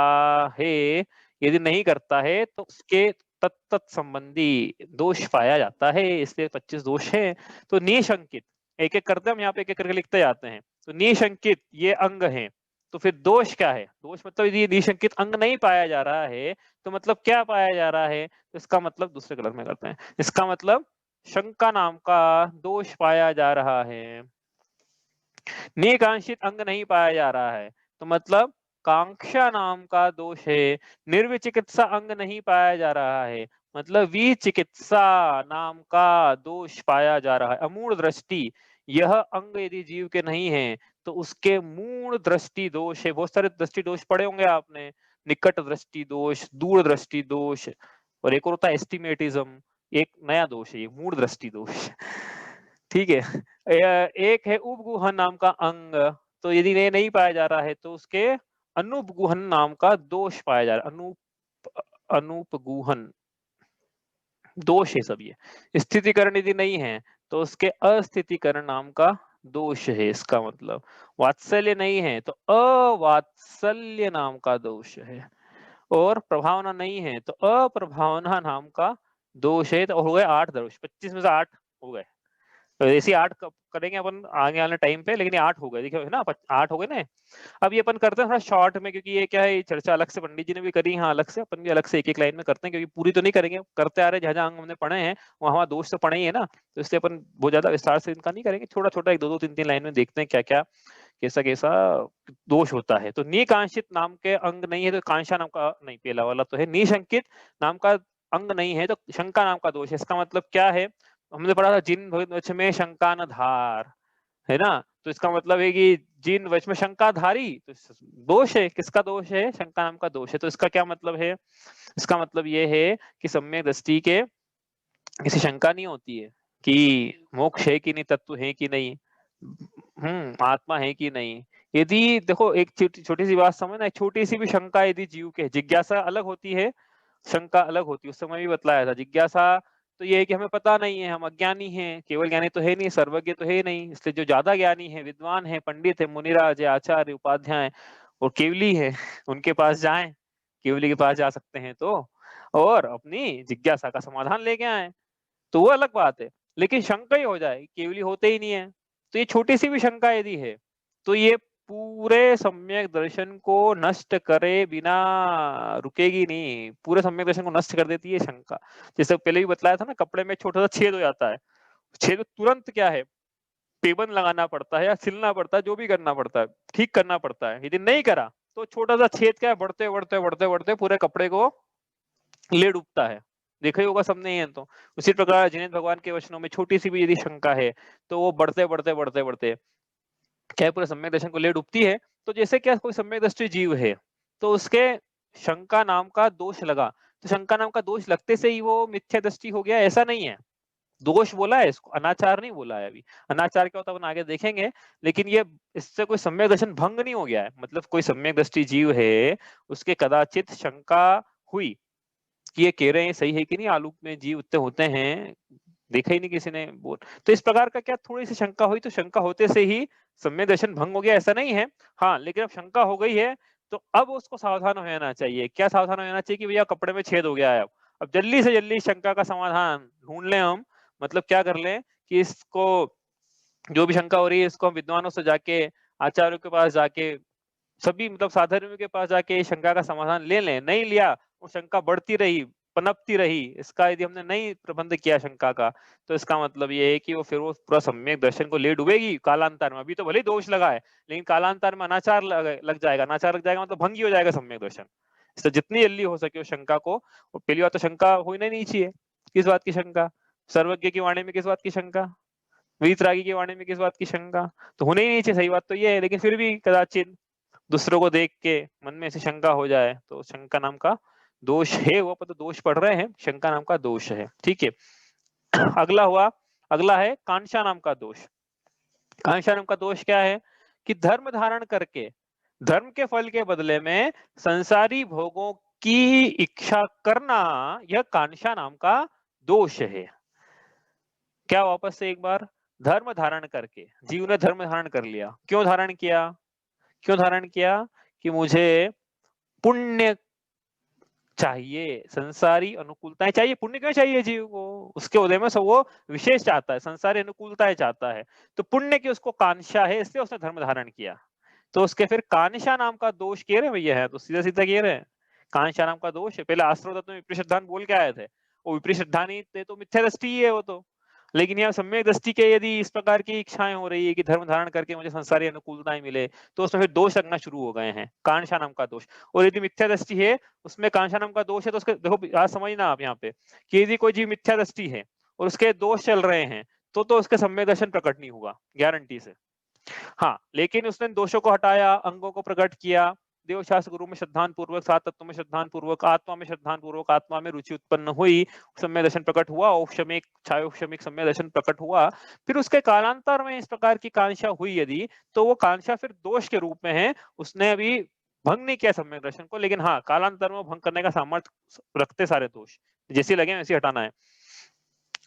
है। यदि नहीं करता है तो उसके तत्त संबंधी दोष पाया जाता है, इसलिए 25 दोष है। तो निशंकित, एक एक करते हम यहाँ पे एक एक करके लिखते जाते हैं। तो निशंकित ये अंग है, तो फिर दोष क्या है? दोष मतलब यदि निशंकित अंग नहीं पाया जा रहा है तो मतलब क्या पाया जा रहा है? तो इसका मतलब दूसरे कलर में करते हैं, इसका मतलब शंका नाम का दोष पाया जा रहा है। निकांक्षित अंग नहीं पाया जा रहा है तो मतलब कांक्षा नाम का दोष है। निर्विचिकित्सा अंग नहीं पाया जा रहा है मतलब विचिकित्सा नाम का दोष पाया जा रहा है। अमूढ़ दृष्टि, यह अंग यदि जीव के नहीं है तो उसके मूढ़ दृष्टि दोष है। बहुत सारे दृष्टि दोष पढ़े होंगे आपने, निकट दृष्टि दोष, दूर दृष्टि दोष, और एक और होता है एस्टिमेटिज्म। एक नया दोष है ये, मूढ़ दृष्टि दोष। ठीक है। एक है उपगुहन नाम का अंग, तो यदि ये नहीं पाया जा रहा है तो उसके अनुपगुहन नाम का दोष पाया जा रहा है। अनुपगुहन दोष है सब ये। स्थितिकरण यदि नहीं है तो उसके अस्थितिकरण नाम का दोष है। इसका मतलब वात्सल्य नहीं है तो अवात्सल्य नाम का दोष है, और प्रभावना नहीं है तो अप्रभावना नाम का दोष है। तो हो गए 8 दोष, 25 में से 8 हो गए। तो ऐसे 8 करेंगे अपन आगे वाले टाइम पे, लेकिन ये 8 हो गए, देखिए है ना, 8 हो गए ना। अब ये अपन करते हैं थोड़ा शॉर्ट में, क्योंकि ये क्या है, चर्चा अलग से पंडित जी ने भी करी, हाँ अलग से, अपन भी अलग से एक एक लाइन में करते हैं, क्योंकि पूरी तो नहीं करेंगे, करते आ रहे जहां जहां अंग हमने पढ़े हैं वहां दोष तो पढ़े ही है ना, तो इसलिए अपन बहुत ज्यादा विस्तार से इनका नहीं करेंगे, छोटा छोटा 1 2 3 3 लाइन में देखते हैं क्या क्या कैसा कैसा दोष होता है। तो निकांक्षित नाम के अंग नहीं है तो कांक्षा नाम का नहीं, पहला वाला तो है। निशंकित नाम का अंग नहीं है तो शंका नाम का दोष है। इसका मतलब क्या है? हमने पढ़ा था जिन वच में शंका न धार, है ना, तो इसका मतलब है कि जिन वच में शंका धारी, तो दोष है। किसका दोष है? शंका नाम का दोष है। तो इसका क्या मतलब है? इसका मतलब ये है कि सम्यक दृष्टि के किसी शंका नहीं होती है कि मोक्ष है कि नहीं, तत्व है कि नहीं, आत्मा है कि नहीं। यदि देखो एक छोटी सी बात समझना, एक छोटी सी भी शंका यदि जीव के, जिज्ञासा अलग होती है, शंका अलग होती है, उस समय भी बतलाया था। जिज्ञासा तो ये है कि हमें पता नहीं है, हम अज्ञानी हैं, केवल ज्ञानी तो है नहीं, सर्वज्ञ तो है नहीं, इसलिए जो ज्यादा ज्ञानी है, विद्वान है, पंडित है, मुनिराज है, आचार्य, उपाध्याय और केवली है, उनके पास जाएं, केवली के पास जा सकते हैं तो, और अपनी जिज्ञासा का समाधान लेके आए, तो वो अलग बात है। लेकिन शंका ही हो जाए, केवली होते ही नहीं है, तो ये छोटी सी भी शंका यदि है तो ये पूरे सम्यक दर्शन को नष्ट करे बिना रुकेगी नहीं, पूरे सम्यक दर्शन को नष्ट कर देती है शंका। जैसे पहले भी बतलाया था ना, कपड़े में छोटा सा छेद हो जाता है, छेद तुरंत क्या है, पेबन लगाना पड़ता है या सिलना पड़ता है, जो भी करना पड़ता है, ठीक करना पड़ता है। यदि नहीं करा तो छोटा सा छेद क्या है, बढ़ते बढ़ते बढ़ते बढ़ते पूरे कपड़े को ले डूबता है। देखा ही होगा सबने ये। तो उसी प्रकार जिनेन्द्र भगवान के वचनों में छोटी सी भी यदि शंका है तो वो बढ़ते बढ़ते बढ़ते बढ़ते क्या पूरे सम्यक दर्शन को ले डूबती है। तो जैसे क्या कोई सम्यक दृष्टि जीव है तो उसके शंका नाम का दोष लगा, तो शंका नाम का दोष लगते से ही वो मिथ्या दृष्टि हो गया, ऐसा नहीं है। दोष बोला है इसको, अनाचार नहीं बोला है। अभी अनाचार क्या होता है अपन आगे देखेंगे, लेकिन ये इससे कोई सम्यक दर्शन भंग नहीं हो गया है। मतलब कोई सम्यक दृष्टि जीव है, उसके कदाचित शंका हुई कि ये कह रहे हैं सही है कि नहीं, आलू में जीव उतने होते हैं, देखा ही नहीं किसी ने बोल। तो इस प्रकार का क्या थोड़ी सी शंका हुई, तो शंका होते से ही सम्यक दर्शन भंग हो गया ऐसा नहीं है। हाँ, लेकिन अब शंका हो गई है तो अब उसको सावधान हो जाना चाहिए। क्या सावधान हो जाना चाहिए कि भैया कपड़े में छेद हो गया है, अब जल्दी से जल्दी शंका का समाधान ढूंढ लें हम। मतलब क्या कर लें कि इसको, जो भी शंका हो रही है इसको हम विद्वानों से जाके, आचार्यों के पास जाके, सभी मतलब साधर्मियों के पास जाके शंका का समाधान ले लें। नहीं लिया, वो शंका बढ़ती रही, पनपती रही, इसका यदि हमने नहीं प्रबंध किया शंका का, तो इसका मतलब ये है कि वो फिर वो पूरा सम्यक दर्शन को ले डूबेगी कालांतर में। अभी तो भले ही दोष लगा है, लेकिन कालांतर में अनाचार लग जाएगा। अनाचार लग जाएगा मतलब भंग ही हो जाएगा सम्यक दर्शन। इससे जितनी जल्दी हो सके उस शंका को, और पहली बात तो शंका होना ही नहीं चाहिए। किस बात की शंका? सर्वज्ञ की वाणी में किस बात की शंका? वीतरागी की वाणी में किस बात की शंका? तो होने ही नहीं चाहिए। सही बात तो ये है, लेकिन फिर भी कदाचित दूसरों को देख के मन में ऐसी शंका हो जाए, तो शंका नाम का दोष है वो, पर तो दोष पढ़ रहे हैं, शंका नाम का दोष है। ठीक है। अगला है कांक्षा नाम का दोष। कांक्षा नाम का दोष क्या है कि धर्म धारण करके धर्म के फल के बदले में संसारी भोगों की इच्छा करना, यह कांक्षा नाम का दोष है। क्या? वापस से एक बार, धर्म धारण करके जीव ने धर्म धारण कर लिया। क्यों धारण किया? क्यों धारण किया? कि मुझे पुण्य चाहिए, संसारी अनुकूलताएं चाहिए। पुण्य क्यों चाहिए जीव को? उसके उदय में सब वो विशेष चाहता है, संसारी अनुकूलताएं चाहता है, तो पुण्य की उसको कांक्षा है, इसलिए उसने धर्म धारण किया। तो उसके फिर कांक्षा नाम का दोष कह रहे हैं भैया, है तो सीधा सीधा कह रहे हैं कांक्षा नाम का दोष है। पहले आश्रव तत्व में विपरीत सिद्धांत बोल के आए थे, वो विपरीत सिद्धांत नहीं थे, तो मिथ्या दृष्टि ही है वो तो। लेकिन यहाँ सम्यक दृष्टि के यदि इस प्रकार की इच्छाएं हो रही है कि धर्म धारण करके मुझे संसारी अनुकूलताएं मिले, तो उसमें फिर दोष लगना शुरू हो गए हैं, कांक्षा नाम का दोष। और यदि मिथ्या दृष्टि है, उसमें कांक्षा नाम का दोष है, तो उसके देखो आज समझना आप यहाँ पे कि यदि कोई जीव मिथ्या दृष्टि है और उसके दोष चल रहे हैं, तो उसके सम्यक दर्शन प्रकट नहीं होगा गारंटी से। हाँ, लेकिन उसने दोषों को हटाया, अंगों को प्रकट किया, देवशास्त्र गुरु में श्रद्धान पूर्वक, सात तत्व में श्रद्धान पूर्वक, आत्मा में श्रद्धान पूर्वक, आत्मा में रुचि उत्पन्न हुई, सम्यक दर्शन प्रकट हुआ, औपशमिक छायोपशमिक सम्यक दर्शन प्रकट हुआ। फिर उसके कालांतर में इस प्रकार की कांक्षा हुई यदि, तो वो कांक्षा फिर दोष के रूप में है। उसने अभी भंग नहीं किया सम्यक दर्शन को, लेकिन हाँ कालांतर में भंग करने का सामर्थ्य रखते सारे दोष, जैसे लगे वैसे हटाना है,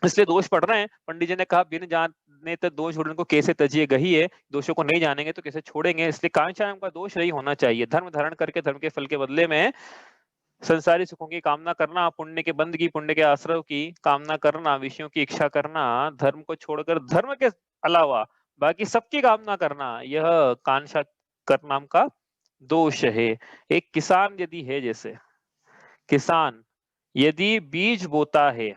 इसलिए दोष पढ़ रहे हैं। पंडित जी ने कहा बिन जाने तो दोष छोड़ने को कैसे तजिए गही है, दोषों को नहीं जानेंगे तो कैसे छोड़ेंगे। इसलिए कांक्षा नाम का दोष नहीं होना चाहिए। धर्म धारण करके धर्म के फल के बदले में संसारी सुखों की कामना करना, पुण्य के बंद की, पुण्य के आश्रव की कामना करना, विषयों की इच्छा करना, धर्म को छोड़कर धर्म के अलावा बाकी सबकी कामना करना, यह कांक्षा कर नाम का दोष है। एक किसान यदि है, जैसे किसान यदि बीज बोता है,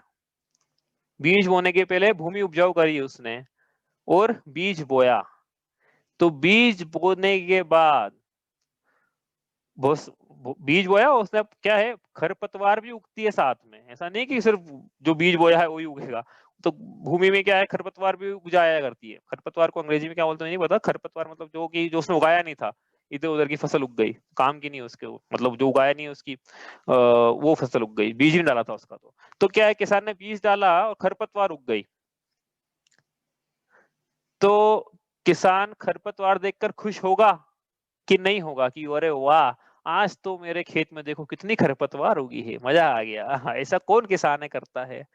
बीज बोने के पहले भूमि उपजाऊ करी उसने और बीज बोया, तो बीज बोने के बाद बीज बोया उसने, क्या है खरपतवार भी उगती है साथ में। ऐसा नहीं कि सिर्फ जो बीज बोया है वही उगेगा, तो भूमि में क्या है खरपतवार भी उग जाया करती है। खरपतवार को अंग्रेजी में क्या बोलते हैं नहीं पता। खरपतवार मतलब जो कि जो उसने उगाया नहीं था, इधर उधर की फसल उग गई, काम की नहीं उसके, मतलब जो उगाया नहीं उसकी वो फसल उग गई, बीज नहीं डाला था उसका। तो क्या है किसान ने बीज डाला और खरपतवार उग गई, तो किसान खरपतवार देखकर खुश होगा कि नहीं होगा कि अरे वाह, आज तो मेरे खेत में देखो कितनी खरपतवार उगी है, मजा आ गया। ऐसा कौन किसान है करता है?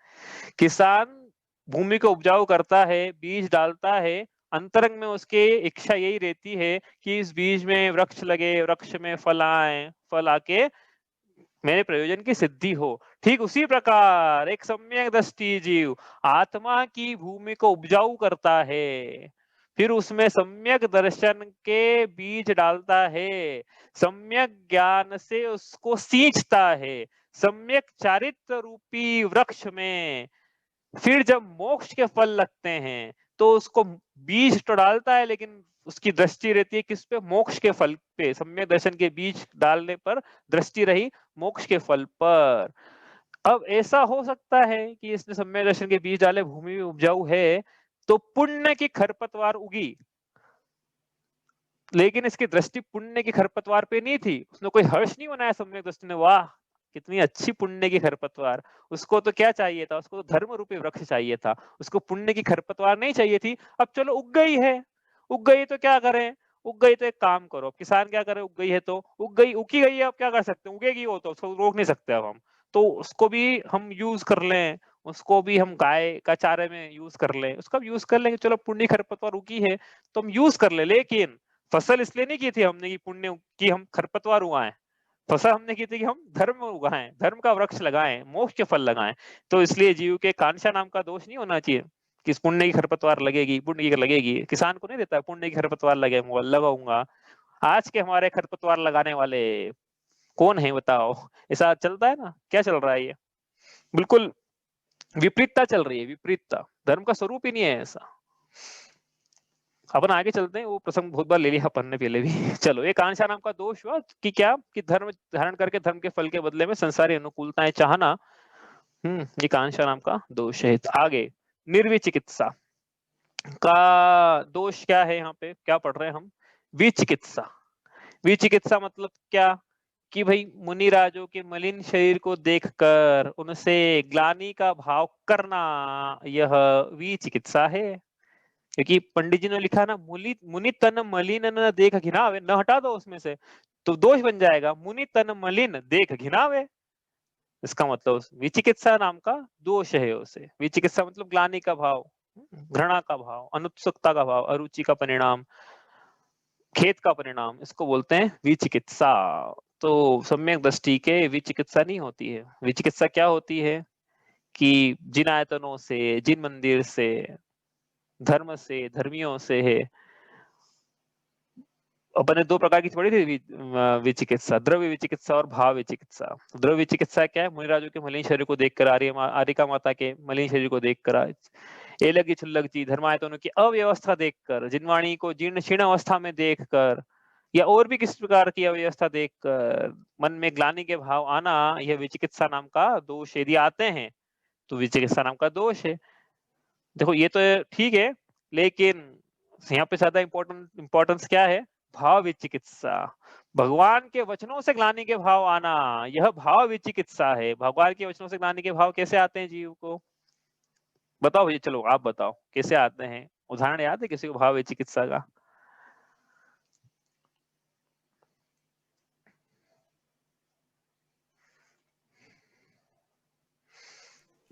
किसान भूमि को उपजाऊ करता है, बीज डालता है, अंतरंग में उसके इच्छा यही रहती है कि इस बीज में वृक्ष लगे, वृक्ष में फल आए, फल आके मेरे प्रयोजन की सिद्धि हो। ठीक उसी प्रकार एक सम्यक दृष्टि जीव आत्मा की भूमि को उपजाऊ करता है, फिर उसमें सम्यक दर्शन के बीज डालता है, सम्यक ज्ञान से उसको सींचता है, सम्यक चारित्र रूपी वृक्ष में फिर जब मोक्ष के फल लगते हैं, तो उसको बीज तो डालता है, लेकिन उसकी दृष्टि रहती है किस पे? मोक्ष के फल पे। सम्यक दर्शन के बीज डालने पर दृष्टि रही मोक्ष के फल पर। अब ऐसा हो सकता है कि इसने सम्यक दर्शन के बीज डाले, भूमि उपजाऊ है, तो पुण्य की खरपतवार उगी, लेकिन इसकी दृष्टि पुण्य की खरपतवार पे नहीं थी। उसने कोई हर्ष नहीं मनाया सम्यक दृष्टि ने, वाह कितनी अच्छी पुण्य की खरपतवार। उसको तो क्या चाहिए था? उसको तो धर्म रूपी वृक्ष चाहिए था, उसको पुण्य की खरपतवार नहीं चाहिए थी। अब चलो उग गई है, उग गई तो क्या करें? उग गई तो एक काम करो, अब किसान क्या करे? उग गई है तो उग गई, उगी गई है, अब क्या कर सकते हैं? उगेगी वो तो, उसको रोक नहीं सकते अब हम, तो उसको भी हम यूज कर लें, उसको भी हम गाय का चारे में यूज कर लें, उसका भी यूज कर लेंगे, चलो पुण्य खरपतवार रुकी है तो हम यूज कर ले। लेकिन फसल इसलिए नहीं की थी हमने कि पुण्य की हम खरपतवार उगाएं, फसल हमने की थी कि हम धर्म उगाएं, धर्म का वृक्ष लगाएं, मोक्ष के फल लगाएं। तो इसलिए जीव के कांशा नाम का दोष नहीं होना चाहिए कि इस पुण्य की खरपतवार लगेगी, पुण्य की लगेगी। किसान को नहीं देता पुण्य की खरपतवार लगाऊंगा। आज के हमारे खरपतवार लगाने वाले कौन है बताओ? ऐसा चलता है ना, क्या चल रहा है? ये बिल्कुल विपरीतता चल रही है, विपरीतता। धर्म का स्वरूप ही नहीं है ऐसा। अपन आगे चलते हैं, वो प्रसंग बहुत बार ले लिया अपन ने पहले भी। चलो, एक कांशा नाम का दोष हुआ कि क्या, कि धर्म धारण करके धर्म के फल के बदले में संसारी अनुकूलताएं चाहना, ये कांशा नाम का दोष है। आगे निर्विचिकित्सा का दोष क्या है? यहाँ पे क्या पढ़ रहे हैं हम? विचिकित्सा। विचिकित्सा मतलब क्या? कि भाई मुनिराजों के मलिन शरीर को देखकर उनसे ग्लानि का भाव करना, यह विचिकित्सा है। क्योंकि पंडित जी ने लिखा ना, मुनि तन मलिन न देख घिनावे, न हटा दो उसमें से तो दोष बन जाएगा, मुनि तन मलिन देख घिनावे। इसका मतलब विचिकित्सा नाम का दोष है उसे। विचिकित्सा मतलब ग्लानि का भाव, घृणा का भाव, अनुत्सुकता का भाव, अरुचि का परिणाम, खेद का परिणाम, इसको बोलते हैं विचिकित्सा। तो सम्यक दृष्टि के विचिकित्सा नहीं होती है। विचिकित्सा क्या होती है? कि जिन आयतनों से, जिन मंदिर से, धर्म से, धर्मियों से है, अपने दो प्रकार की पढ़ी थी विचिकित्सा, द्रव्य विचिकित्सा और भाव विचिकित्सा। द्रव्य विचिकित्सा क्या है? मुनिराजों के मलिन शरीर को देखकर, आर्यिका माता के मलिन शरीर को देखकर, एलग की छुल्लग चीज, धर्मायतनों की अव्यवस्था देखकर, जिनवाणी को जीर्ण शीर्ण अवस्था में देखकर, या और भी किसी प्रकार की अव्यवस्था देखकर मन में ग्लानि के भाव आना, यह विचिकित्सा नाम का दोष। यदि आते हैं तो विचिकित्सा नाम का दोष है। देखो ये तो ठीक है, लेकिन यहाँ पे ज्यादा इंपॉर्टेंस क्या है? भाव विचिकित्सा। भगवान के वचनों से ग्लानि के भाव आना, यह भाव विचिकित्सा है। भगवान के वचनों से ग्लानि के भाव कैसे आते हैं जीव को? बताओ भैया, चलो आप बताओ कैसे आते हैं? उदाहरण याद है किसी को भाव विचिकित्सा का?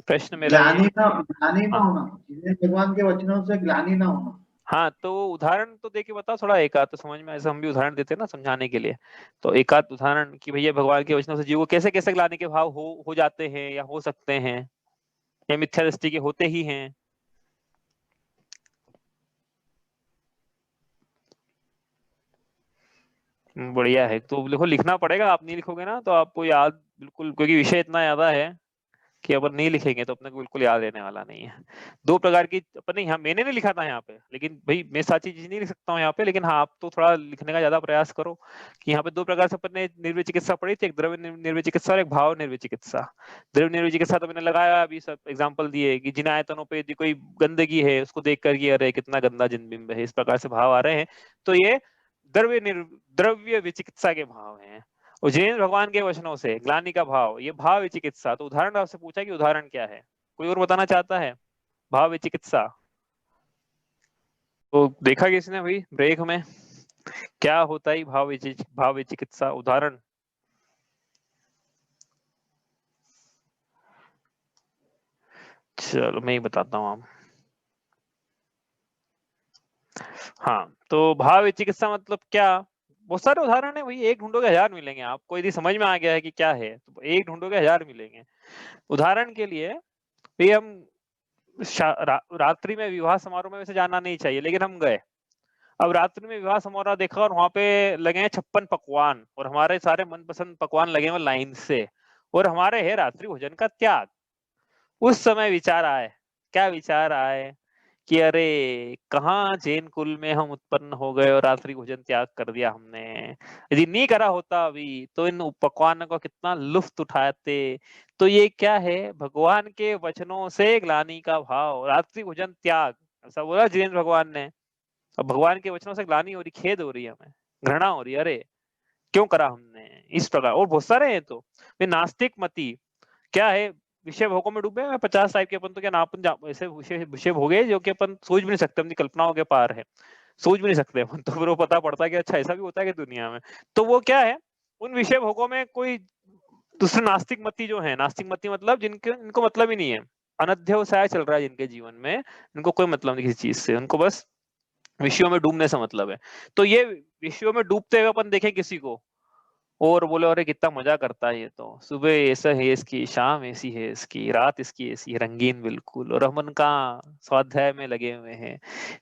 प्रश्न मेरा ग्लानि ना हाँ। होना, भगवान के वचनों से ग्लानि ना होना। हाँ, तो उदाहरण तो देके बताओ थोड़ा, एक आध तो समझ में, ऐसा हम भी उदाहरण देते हैं ना समझाने के लिए। तो एक आध उदाहरण कि भैया भगवान के वचनों से जीव को कैसे कैसे ग्लानि के भाव हो जाते हैं, या हो सकते हैं, या मिथ्या दृष्टि के होते ही हैं। बढ़िया है। तो देखो, लिखना पड़ेगा, आप नहीं लिखोगे ना तो आपको याद बिल्कुल, क्योंकि विषय इतना ज्यादा है कि अपन नहीं लिखेंगे तो अपने को बिल्कुल याद रहने वाला नहीं है। दो प्रकार की अपने यहाँ, मैंने नहीं लिखा था यहाँ पे, लेकिन भाई मैं सारी चीज नहीं लिख सकता हूँ यहाँ पे, लेकिन हाँ आप तो थोड़ा लिखने का ज्यादा प्रयास करो। कि यहाँ पे दो प्रकार से अपन ने निर्वय चिकित्सा पढ़ी थी, एक द्रव्य निर्वय चिकित्सा और एक भाव निर्वय चिकित्सा। द्रव्य निर्वय चिकित्सा तो मैंने लगाया, अभी सब एग्जाम्पल दिए कि जिन आयतनों पे यदि कोई गंदगी है उसको देख कर, अरे कितना गंदा जिनबिंब है, इस प्रकार से भाव आ रहे हैं, तो ये द्रव्य विचिकित्सा के भाव हैं। उज्जैन भगवान के वचनों से ग्लानि का भाव, ये भाव विचिकित्सा। तो उदाहरण आपसे पूछा कि उदाहरण क्या है? कोई और बताना चाहता है? भाव विचिकित्सा तो देखा किसने भाई ब्रेक में, क्या होता है भाव विचिकित्सा? उदाहरण चलो मैं ही बताता हूँ आप। हाँ, तो भाव विचिकित्सा मतलब क्या? बहुत सारे उदाहरण है भाई, एक ढूंढोगे हजार मिलेंगे आपको। यदि समझ में आ गया है कि क्या है तो एक ढूंढोगे हजार मिलेंगे। उदाहरण के लिए ये हम रात्रि में विवाह समारोह में वैसे जाना नहीं चाहिए, लेकिन हम गए। अब रात्रि में विवाह समारोह देखा और वहां पे लगे हैं 56 पकवान, और हमारे सारे मनपसंद पकवान लगे हुए लाइन से, और हमारे है रात्रि भोजन का त्याग। उस समय विचार आए, क्या विचार आए? कि अरे कहाँ जैन कुल में हम उत्पन्न हो गए और रात्रि भोजन त्याग कर दिया हमने। यदि नहीं करा होता अभी तो इन पकवानों का कितना लुफ्त उठाते। तो ये क्या है? भगवान के वचनों से ग्लानि का भाव, रात्रि भोजन त्याग, ऐसा बोला जैन भगवान ने। अब भगवान के वचनों से ग्लानि हो रही, खेद हो रही है, हमें घृणा हो रही है, अरे क्यों करा हमने, इस प्रकार। और बहुत सारे हैं। तो नास्तिक मती क्या है? विषय भोगों में डूबे हैं 50 टाइप के अपन। तो क्या नापन ऐसे विषय भोगे जो कि अपन सोच भी नहीं सकते, अपनी कल्पनाओं के पार है, सोच भी नहीं सकते अपन। तो फिर वो पता पड़ता है कि अच्छा ऐसा भी होता है कि दुनिया में। तो वो क्या है? उन विषय भोगों में कोई दूसरे नास्तिक मती जो है, नास्तिक मती मतलब जिनके इनको मतलब ही नहीं है, अनध्यवसाय चल रहा है जिनके जीवन में, इनको कोई मतलब नहीं किसी चीज से, उनको बस विषयों में डूबने से मतलब है। तो ये विषयों में डूबते हुए अपन देखें किसी को और बोले अरे कितना मजा करता है ये तो, सुबह ऐसा है इसकी, शाम ऐसी है इसकी, रात इसकी ऐसी रंगीन बिल्कुल, और हम उनका स्वाध्याय में लगे हुए हैं।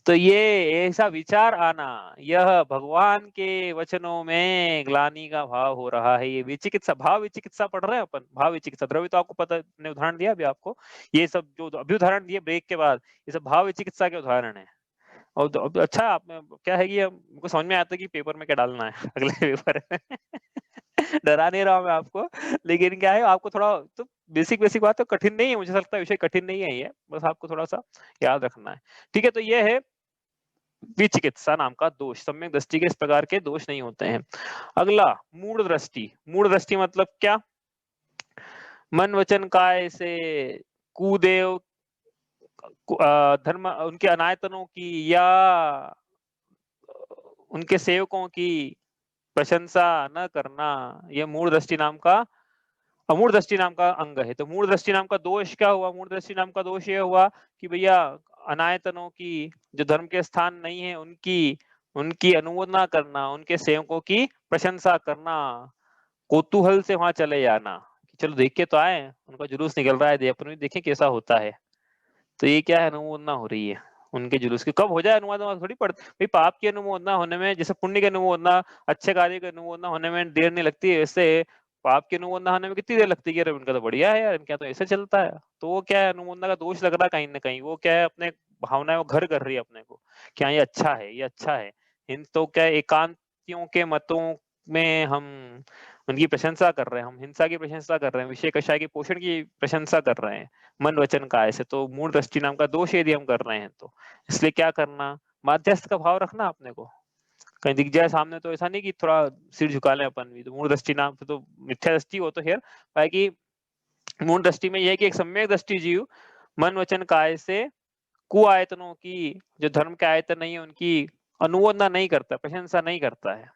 तो ये ऐसा विचार आना, यह भगवान के वचनों में ग्लानि का भाव हो रहा है। ये विचिकित्सा, भाव विचिकित्सा पढ़ रहे हैं अपन, भाव विचिकित्सा द्रव्य तो आपको पता, ने उदाहरण दिया अभी आपको, ये सब जो अभी उदाहरण दिए ब्रेक के बाद, ये सब भाव विचिकित्सा के उदाहरण है। और अब अच्छा आप में क्या है कि हमको समझ में आता है कि पेपर में क्या डालना है अगले पेपर में डरा नहीं रहा हूं मैं आपको, लेकिन क्या है आपको थोड़ा तो बेसिक बेसिक बात तो कठिन नहीं है, मुझे लगता है विषय कठिन नहीं है ये, बस आपको थोड़ा सा याद रखना है। ठीक है, तो ये है विचिकित्सा नाम का दोष। सम्यक दृष्टि के इस प्रकार के दोष नहीं होते हैं। अगला मूढ़ दृष्टि। मूढ़ दृष्टि मतलब क्या? मन वचन काय से कुदेव धर्म, उनके अनायतनों की या उनके सेवकों की प्रशंसा न करना, यह मूढ़ दृष्टि नाम का, अमूढ़ दृष्टि नाम का अंग है। तो मूढ़ दृष्टि नाम का दोष क्या हुआ? मूढ़ दृष्टि नाम का दोष ये हुआ कि भैया अनायतनों की, जो धर्म के स्थान नहीं है उनकी, उनकी अनुमोदना करना, उनके सेवकों की प्रशंसा करना, कौतूहल से वहां चले जाना कि चलो देख के तो आए, उनका जुलूस निकल रहा है, अपन भी देखें कैसा होता है। तो ये क्या है? अनुमोदना हो रही है उनके जुलूस की। कब हो जाए अनुमोदना? थोड़ी पड़ती भाई, पाप की अनुमोदना होने में, जैसे पुण्य की अनुमोदना, अच्छे कार्य की अनुमोदना होने में देर नहीं लगती है, वैसे पाप की अनुमोदना होने में कितनी देर लगती है? अरे इनका तो बढ़िया है यार, इनका तो ऐसे चलता है। तो वो क्या है? अनुमोदना का दोष लग रहा है कहीं ना कहीं। वो क्या है? अपने भावनाएं वो घर कर रही है अपने को, क्या ये अच्छा है, ये अच्छा है। इन तो क्या एकांतियों के मतों में हम उनकी प्रशंसा कर रहे हैं, हम हिंसा की प्रशंसा कर रहे हैं, विषय कषाय के पोषण की प्रशंसा कर रहे हैं, मन वचन का ऐसे। तो मूढ़ दृष्टि नाम का दोष यदि हम कर रहे हैं तो इसलिए क्या करना? मध्यस्थ का भाव रखना अपने को, कहीं दिख जाए सामने तो ऐसा नहीं कि थोड़ा सिर झुका लें अपन भी। तो मूढ़ दृष्टि नाम से तो मिथ्या दृष्टि हो तो खैर, बाकी मूढ़ दृष्टि में यह है कि एक सम्यक दृष्टि जीव मन वचन काय से कुआयतनों की, जो धर्म के आयतन नहीं है उनकी अनुमोदना नहीं करता, प्रशंसा नहीं करता है।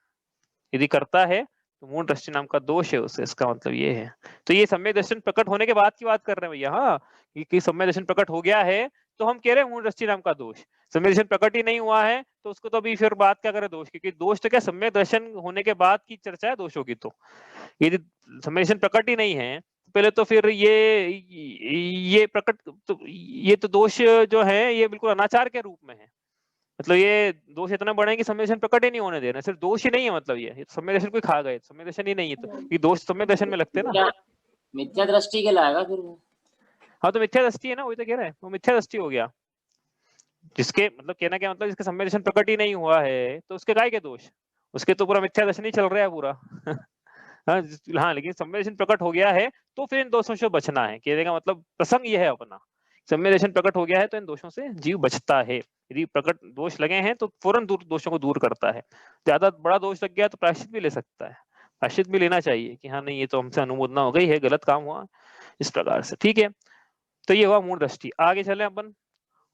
यदि करता है तो मूढ़ दृष्टि नाम का दोष है उससे, इसका मतलब ये है। तो ये सम्यक दर्शन प्रकट होने के बाद की बात कर रहे हैं भैया। हाँ, कि सम्यक दर्शन प्रकट हो गया है तो हम कह रहे हैं मूढ़ दृष्टि नाम का दोष। सम्यक दर्शन प्रकट ही नहीं हुआ है तो उसको तो अभी फिर बात क्या करें दोष की, क्योंकि दोष तो क्या सम्यक दर्शन होने के बाद की चर्चा है दोषों की। तो यदि सम्यक दर्शन प्रकट ही नहीं है पहले, तो फिर ये प्रकट, तो ये तो दोष जो है ये बिल्कुल अनाचार के रूप में है। मतलब ये दोष इतना बड़ा है कि सम्यक दर्शन प्रकट ही नहीं होने देना। सिर्फ दोष ही नहीं है, मतलब ये सम्यक दर्शन कोई खा गए, सम्यक दर्शन ही नहीं है, तो ये दोष सम्यक दर्शन में लगते हैं ना। मिथ्या दृष्टि के लाएगा फिर वो। हाँ, तो मिथ्या दृष्टि है ना, वही तो कह रहे हैं, वो मिथ्या दृष्टि हो गया। जिसके मतलब कहना क्या मतलब, जिसके सम्यक दर्शन प्रकट ही नहीं हुआ है तो उसके काय के दोष? उसके तो पूरा मिथ्या दर्शन ही चल रहा है पूरा हाँ हाँ, लेकिन सम्यक दर्शन प्रकट हो गया है तो फिर इन दोषों से बचना है। कहने का मतलब प्रसंग ये है अपना, सम्यक दर्शन प्रकट हो गया है तो इन दोषों से जीव बचता है। यदि प्रकट दोष लगे हैं तो फौरन दोषों को दूर करता है। ज्यादा बड़ा दोष लग गया तो प्रायश्चित भी ले सकता है, प्रायश्चित भी लेना चाहिए कि हाँ नहीं ये तो हमसे अनुमोदना हो गई है, गलत काम हुआ, इस प्रकार से। ठीक है, तो ये हुआ मूढ़ दृष्टि। आगे चले अपन।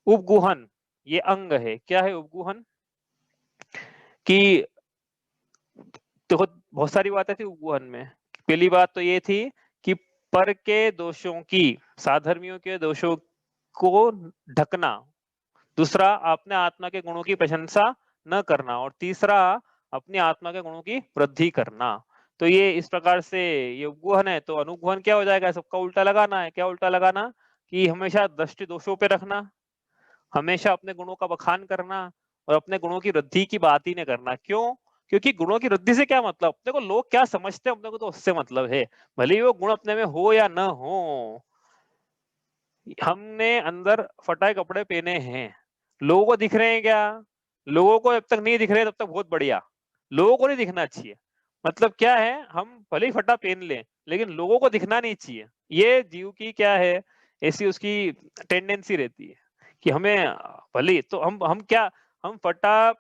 उपगुहन, ये अंग है। क्या है उपगुहन? कि देखो बहुत सारी बातें थी उपगुहन में। पहली बात तो ये थी कि पर के दोषों की, साधर्मियों के दोषों को ढकना। दूसरा, अपने आत्मा के गुणों की प्रशंसा न करना। और तीसरा, अपनी आत्मा के गुणों की वृद्धि करना। तो ये इस प्रकार से ये उपगुहन है। तो अनुगुहन क्या हो जाएगा? सबका उल्टा लगाना है। क्या उल्टा लगाना? कि हमेशा दृष्टि दोषों पे रखना, हमेशा अपने गुणों का बखान करना और अपने गुणों की वृद्धि की बात ही नहीं करना। क्यों? क्योंकि गुणों की वृद्धि से क्या मतलब? अपने को लोग क्या समझते हैं अपने को, तो उससे मतलब है। भले ही वो गुण अपने में हो या न हो। हमने अंदर फटाए कपड़े पहने हैं, लोगों को दिख रहे हैं क्या? लोगों को जब तक नहीं दिख रहे तब तक बहुत बढ़िया, लोगों को नहीं दिखना चाहिए। मतलब क्या है, हम भले ही फटा पहन लें लेकिन लोगों को दिखना नहीं चाहिए। ये जीव की क्या है, ऐसी उसकी टेंडेंसी रहती है कि हमें भले, तो हम क्या, हम फटा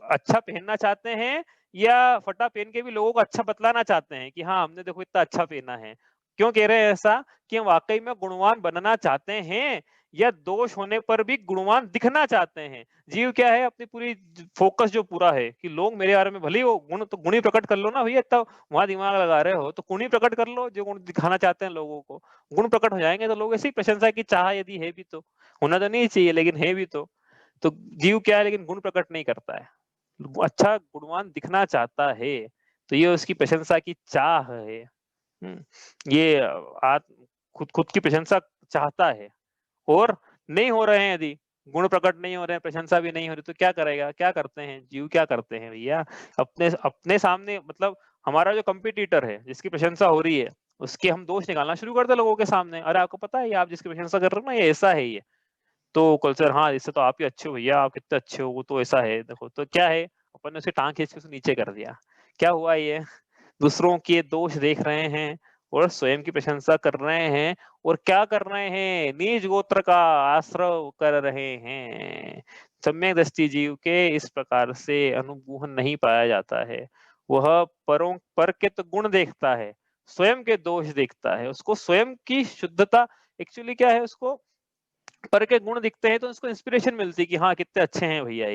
अच्छा पहनना चाहते हैं या फटा पहन के भी लोगों को अच्छा बतलाना चाहते हैं कि हाँ हमने देखो इतना अच्छा पहना है? क्यों कह रहे हैं ऐसा? कि हम वाकई में गुणवान बनना चाहते हैं या दोष होने पर भी गुणवान दिखना चाहते हैं। जीव क्या है, अपनी पूरी फोकस जो पूरा है कि लोग मेरे बारे में, भले ही वो गुण तो गुण ही प्रकट कर लो ना भैया, तब वहां दिमाग लगा रहे हो तो गुण ही प्रकट कर लो, जो गुण दिखाना चाहते हैं लोगों को। गुण प्रकट हो जाएंगे तो लोग ऐसी प्रशंसा की चाह यदि है भी तो, होना तो नहीं चाहिए लेकिन है भी तो जीव क्या है, लेकिन गुण प्रकट नहीं करता है, अच्छा गुणवान दिखना चाहता है, तो ये उसकी प्रशंसा की चाह है। ये खुद खुद की प्रशंसा चाहता है, और नहीं हो रहे हैं, यदि गुण प्रकट नहीं हो रहे हैं, प्रशंसा भी नहीं हो रही, तो क्या करेगा, क्या करते हैं जीव, क्या करते हैं भैया, अपने अपने सामने, मतलब हमारा जो कंपटीटर है जिसकी प्रशंसा हो रही है, उसके हम दोष निकालना शुरू करते हैं लोगों के सामने। अरे आपको पता है, ये आप जिसकी प्रशंसा कर रहे हो ना, ये ऐसा है, ये तो कल्चर, हाँ इससे तो आप ही अच्छे हो भैया, आप कितने अच्छे हो, वो तो ऐसा है, देखो तो क्या है, अपन ने उसे टांग खींच के उसे नीचे कर दिया। क्या हुआ, ये दूसरों के दोष देख रहे हैं और स्वयं की प्रशंसा कर रहे हैं, और क्या कर रहे हैं, निज गोत्र का आश्रय कर रहे हैं। सम्यक दृष्टि जीव के इस प्रकार से अनुगुण नहीं पाया जाता है। वह परों पर के तो गुण देखता है, स्वयं के दोष देखता है, उसको स्वयं की शुद्धता, एक्चुअली क्या है, उसको पर के गुण दिखते हैं तो उसको इंस्पिरेशन मिलती है कि हाँ कितने अच्छे हैं भैया,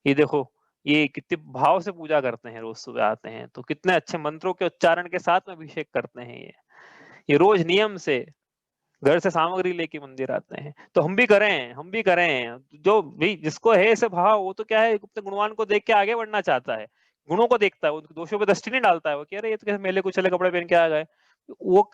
ये देखो, ये कितने भाव से पूजा करते हैं, रोज सुबह आते हैं तो कितने अच्छे मंत्रों के उच्चारण के साथ में अभिषेक करते हैं, ये रोज नियम से घर से सामग्री लेके मंदिर आते हैं, तो हम भी करें, हम भी करें। जो भी जिसको है ऐसे भाव, वो तो क्या है, अपने गुणवान को देख के आगे बढ़ना चाहता है, गुणों को देखता है, उनके दोषों पे दृष्टि नहीं डालता है, वो कह रहे ये तो कैसे मेले कुचले कपड़े पहन के आ गए, वो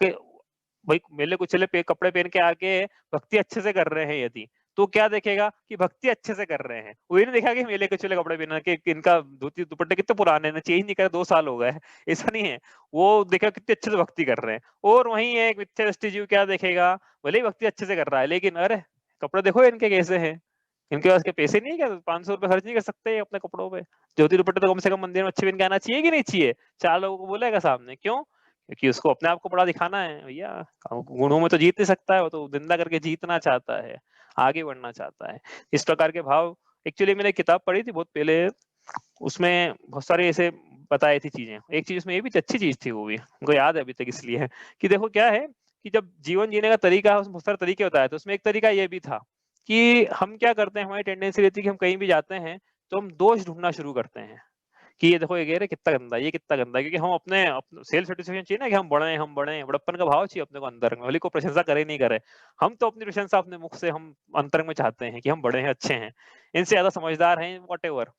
भाई मेले कुचले कपड़े पहन के आके भक्ति अच्छे से कर रहे हैं यदि, तो क्या देखेगा कि भक्ति अच्छे से कर रहे हैं, वो ये नहीं देखा कि मेले कुचले कपड़े पहना के इनका धोती दुपट्टे कितने पुराने हैं, चेंज नहीं करे 2 साल हो गए, ऐसा नहीं है, वो देखा कितने अच्छे से भक्ति कर रहे हैं। और वहीं एक मिथ्या दृष्टि जीव क्या देखेगा, भले ही भक्ति अच्छे से कर रहा है, लेकिन अरे कपड़े देखो इनके कैसे हैं, इनके पास के पैसे नहीं है क्या, 500 रुपए खर्च नहीं कर सकते अपने कपड़ों पे, धोती दुपट्टे तो कम से कम मंदिर में अच्छे पहन के आना चाहिए कि नहीं चाहिए, 4 लोगों को बोलेगा सामने, क्यों, क्योंकि उसको अपने आप को बड़ा दिखाना है भैया, गुणों में तो जीत नहीं सकता है, वो तो निंदा करके जीतना चाहता है, आगे बढ़ना चाहता है। इस प्रकार के भाव, एक्चुअली मैंने किताब पढ़ी थी बहुत पहले, उसमें बहुत सारे ऐसे बताई थी चीजें, एक चीज उसमें ये भी अच्छी चीज थी, वो भी उनको याद है अभी तक, इसलिए कि देखो क्या है कि जब जीवन जीने का तरीका है उसमें बहुत सारे तरीके बताए, तो उसमें एक तरीका ये भी था कि हम क्या करते हैं, हमारी टेंडेंसी रहती है कि हम कहीं भी जाते हैं तो हम दोष ढूंढना शुरू करते हैं कि ये देखो, ये कह रहे कितना गंदा, ये कितना गंदा, क्योंकि हम अपने सेल्फ सेटिस्फेक्शन चाहिए ना, कि हम बड़े, हम बड़े, बड़प्पन का भाव चाहिए अपने को अंदर में, भले को प्रशंसा करे नहीं करे, हम तो अपनी प्रशंसा अपने मुख से हम अंतर में चाहते हैं कि हम बड़े हैं, अच्छे हैं, इनसे ज्यादा समझदार हैं, वॉटेवर।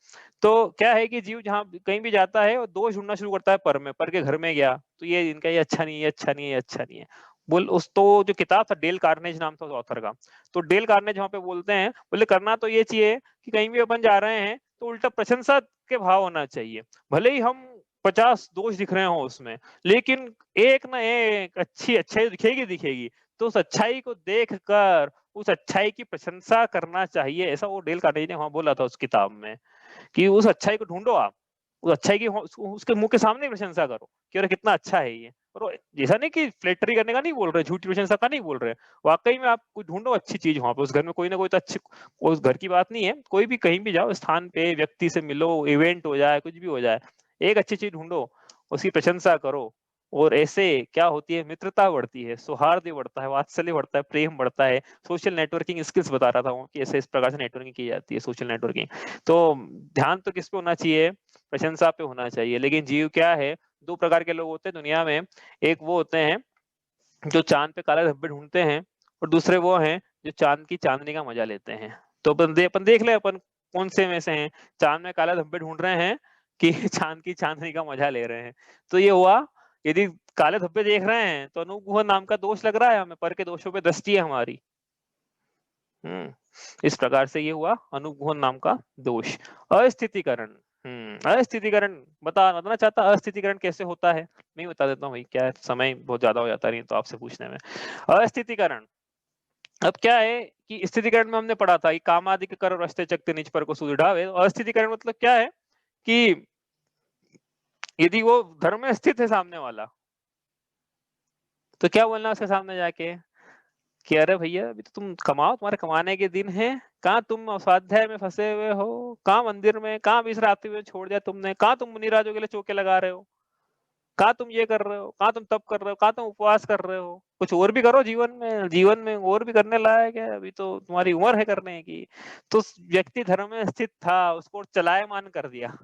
तो क्या है कि जीव जहाँ कहीं भी जाता है और दोष ढूंढना शुरू करता है पर में, पर के घर में गया तो ये इनका ये अच्छा नहीं है, अच्छा नहीं है, अच्छा नहीं है, बोल उस तो जो किताब था, डेल कार्नेज नाम था उस ऑथर का, तो डेल कार्नेज वहां पे बोलते हैं, बोले करना तो ये चाहिए कि कहीं भी अपन जा रहे हैं तो उल्टा प्रशंसा के भाव होना चाहिए, भले ही हम 50 दोष दिख रहे हो उसमें, लेकिन एक ना एक अच्छी अच्छाई दिखेगी दिखेगी, तो उस अच्छाई को देख कर उस अच्छाई की प्रशंसा करना चाहिए, ऐसा वो डेल कार्नेगी ने वहां बोला था उस किताब में, कि उस अच्छाई को ढूंढो आप, उस अच्छाई की उसके मुंह के सामने प्रशंसा करो कि अरे कितना अच्छा है ये, और जैसा नहीं कि फ्लेटरी करने का नहीं बोल रहे, झूठी प्रशंसा का नहीं बोल रहे, वाकई में आप कुछ ढूंढो अच्छी चीज वहां पे, उस घर में कोई ना कोई तो अच्छी, उस घर की बात नहीं है, कोई भी कहीं भी जाओ स्थान पे, व्यक्ति से मिलो, इवेंट हो जाए, कुछ भी हो जाए, एक अच्छी चीज ढूंढो, उसकी प्रशंसा करो, और ऐसे क्या होती है, मित्रता बढ़ती है, सौहार्द बढ़ता है, वात्सल्य बढ़ता है, प्रेम बढ़ता है, सोशल नेटवर्किंग स्किल्स बता रहा था वो कि ऐसे इस प्रकार से नेटवर्किंग की जाती है, सोशल नेटवर्किंग। तो ध्यान तो किस पे होना चाहिए, प्रशंसा पे होना चाहिए, लेकिन जीव क्या है, 2 प्रकार के लोग होते हैं दुनिया में, एक वो होते हैं जो चांद पे काले धब्बे ढूंढते हैं, और दूसरे वो हैं जो चांद की चांदनी का मजा लेते हैं। तो अपन देख ले अपन कौन से में से हैं, चांद में काले धब्बे ढूंढ रहे हैं कि चांद की चांदनी का मजा ले रहे हैं। तो ये हुआ, यदि काले धब्बे देख रहे हैं तो अनुग्रह नाम का दोष लग रहा है हमें, पर के दोषों पे दृष्टि है हमारी। इस प्रकार से ये हुआ अनुग्रह नाम का दोष। अस्थितिकरण, अस्थितिकरण बताना चाहता, अस्थितिकरण कैसे होता है, मैं बता देता हूँ भाई, क्या है, समय बहुत ज्यादा हो जाता नहीं तो आपसे पूछने में। अस्थितिकरण, अब क्या है कि स्थितिकरण में हमने पढ़ा था कि कामादिक कर रस्ते चकते निज पर को सुधावे, अस्थितिकरण मतलब क्या है कि यदि वो धर्म में स्थित है सामने वाला, तो क्या बोलना उसके सामने जाके कि अरे भैया अभी तो तुम कमाओ, तुम्हारे कमाने के दिन हैं, कहाँ तुम स्वाध्याय में फंसे हुए हो, कहाँ मंदिर में, कहाँ बीच रात्रि में छोड़ दिया तुमने, कहाँ तुम मुनिराजों के लिए चौके लगा रहे हो, कहाँ तुम ये कर रहे हो, कहाँ तुम तप कर रहे हो, कहाँ तुम उपवास कर रहे हो, कुछ और भी करो जीवन में, जीवन में और भी करने लायक है, अभी तो तुम्हारी उम्र है करने की। तो व्यक्ति धर्म में स्थित था, उसको चलायमान कर दिया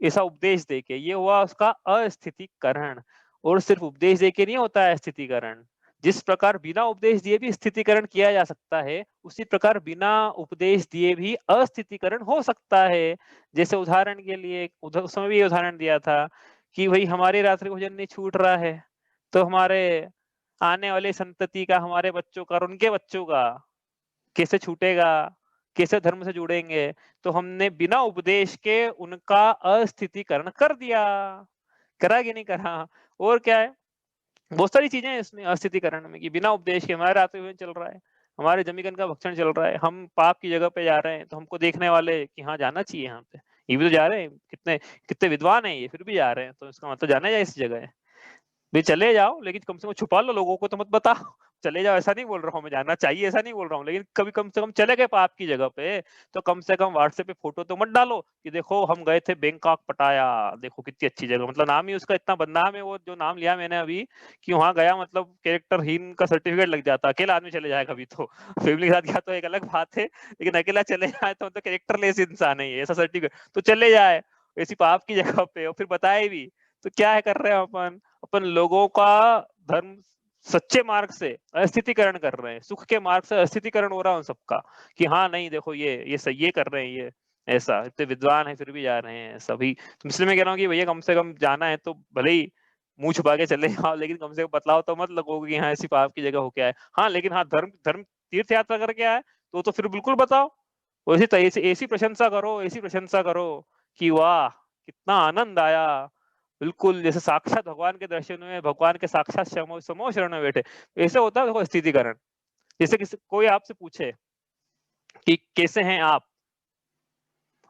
ऐसा उपदेश देके, ये हुआ उसका अस्थितिकरण। और सिर्फ उपदेश देके नहीं होता है स्थितिकरण, जिस प्रकार बिना उपदेश दिए भी स्थितिकरण किया जा सकता है, उसी प्रकार बिना उपदेश दिए भी अस्थितिकरण हो सकता है। जैसे उदाहरण के लिए उस समय भी ये उदाहरण दिया था कि भाई हमारे रात्रि भोजन नहीं छूट रहा है, तो हमारे आने वाले संतति का, हमारे बच्चों का और उनके बच्चों का कैसे छूटेगा, कैसे धर्म से जुड़ेंगे। तो हमने बिना उपदेश के उनका अस्थितिकरण कर दिया, करा कि नहीं करा। और क्या है, बहुत सारी चीजें हैं इसमें अस्थितिकरण में, कि बिना उपदेश के हमारे रात्रि भोजन चल रहा है, हमारे जमीकन का भक्षण चल रहा है, हम पाप की जगह पे जा रहे हैं, तो हमको देखने वाले कि हाँ जाना चाहिए यहाँ पे, ये भी तो जा रहे हैं, कितने कितने विद्वान है ये, फिर भी जा रहे हैं, तो इसका मतलब जाना जाए इस जगह है। भाई चले जाओ, लेकिन कम से कम छुपा लो, लोगों को तो मत बताओ। चले जाओ ऐसा नहीं बोल रहा हूँ मैं, जाना चाहिए ऐसा नहीं बोल रहा हूँ, लेकिन कभी कम से कम चले गए पाप की जगह पे, तो कम से कम व्हाट्सएप पे फोटो तो मत डालो कि देखो हम गए थे बैंकॉक पटाया, देखो कितनी अच्छी जगह, मतलब नाम ही उसका इतना बदनाम है, वो जो नाम लिया मैंने अभी कि वहां गया, मतलब कैरेक्टरहीन का सर्टिफिकेट लग जाता। अकेला आदमी चले जाए कभी तो, फैमिली के साथ गया तो एक अलग बात है, लेकिन अकेला चले जाए तो मतलब कैरेक्टरलेस इंसान है ये, ऐसा सर्टिफिकेट तो चले जाए ऐसी पाप की जगह पे, और फिर बताए भी। तो क्या है कर रहे हैं अपन, अपन लोगों का धर्म सच्चे मार्ग से अस्थितिकरण कर रहे हैं, सुख के मार्ग से अस्थितिकरण हो रहा है उन सबका, कि हाँ नहीं देखो ये सही, ये कर रहे हैं, ये ऐसा, इतने विद्वान है फिर भी जा रहे हैं सभी। तो इसलिए मैं कह रहा हूँ कि भैया कम से कम जाना है तो भले ही मुंह छुपा के चले जाओ, लेकिन कम से कम बतलाओ तो मत लगोगे कि हाँ ऐसी पाप की जगह हो क्या है। हाँ लेकिन हाँ धर्म धर्म तीर्थ यात्रा करके आए तो फिर बिल्कुल बताओ, ऐसी ऐसी प्रशंसा करो, ऐसी प्रशंसा करो कि वाह कितना आनंद आया, बिल्कुल जैसे साक्षात भगवान के दर्शन हुए, भगवान के साक्षात समो शरण में बैठे। ऐसे होता है देखो स्थितिकरण। जैसे किसी कोई आपसे पूछे कि कैसे हैं आप,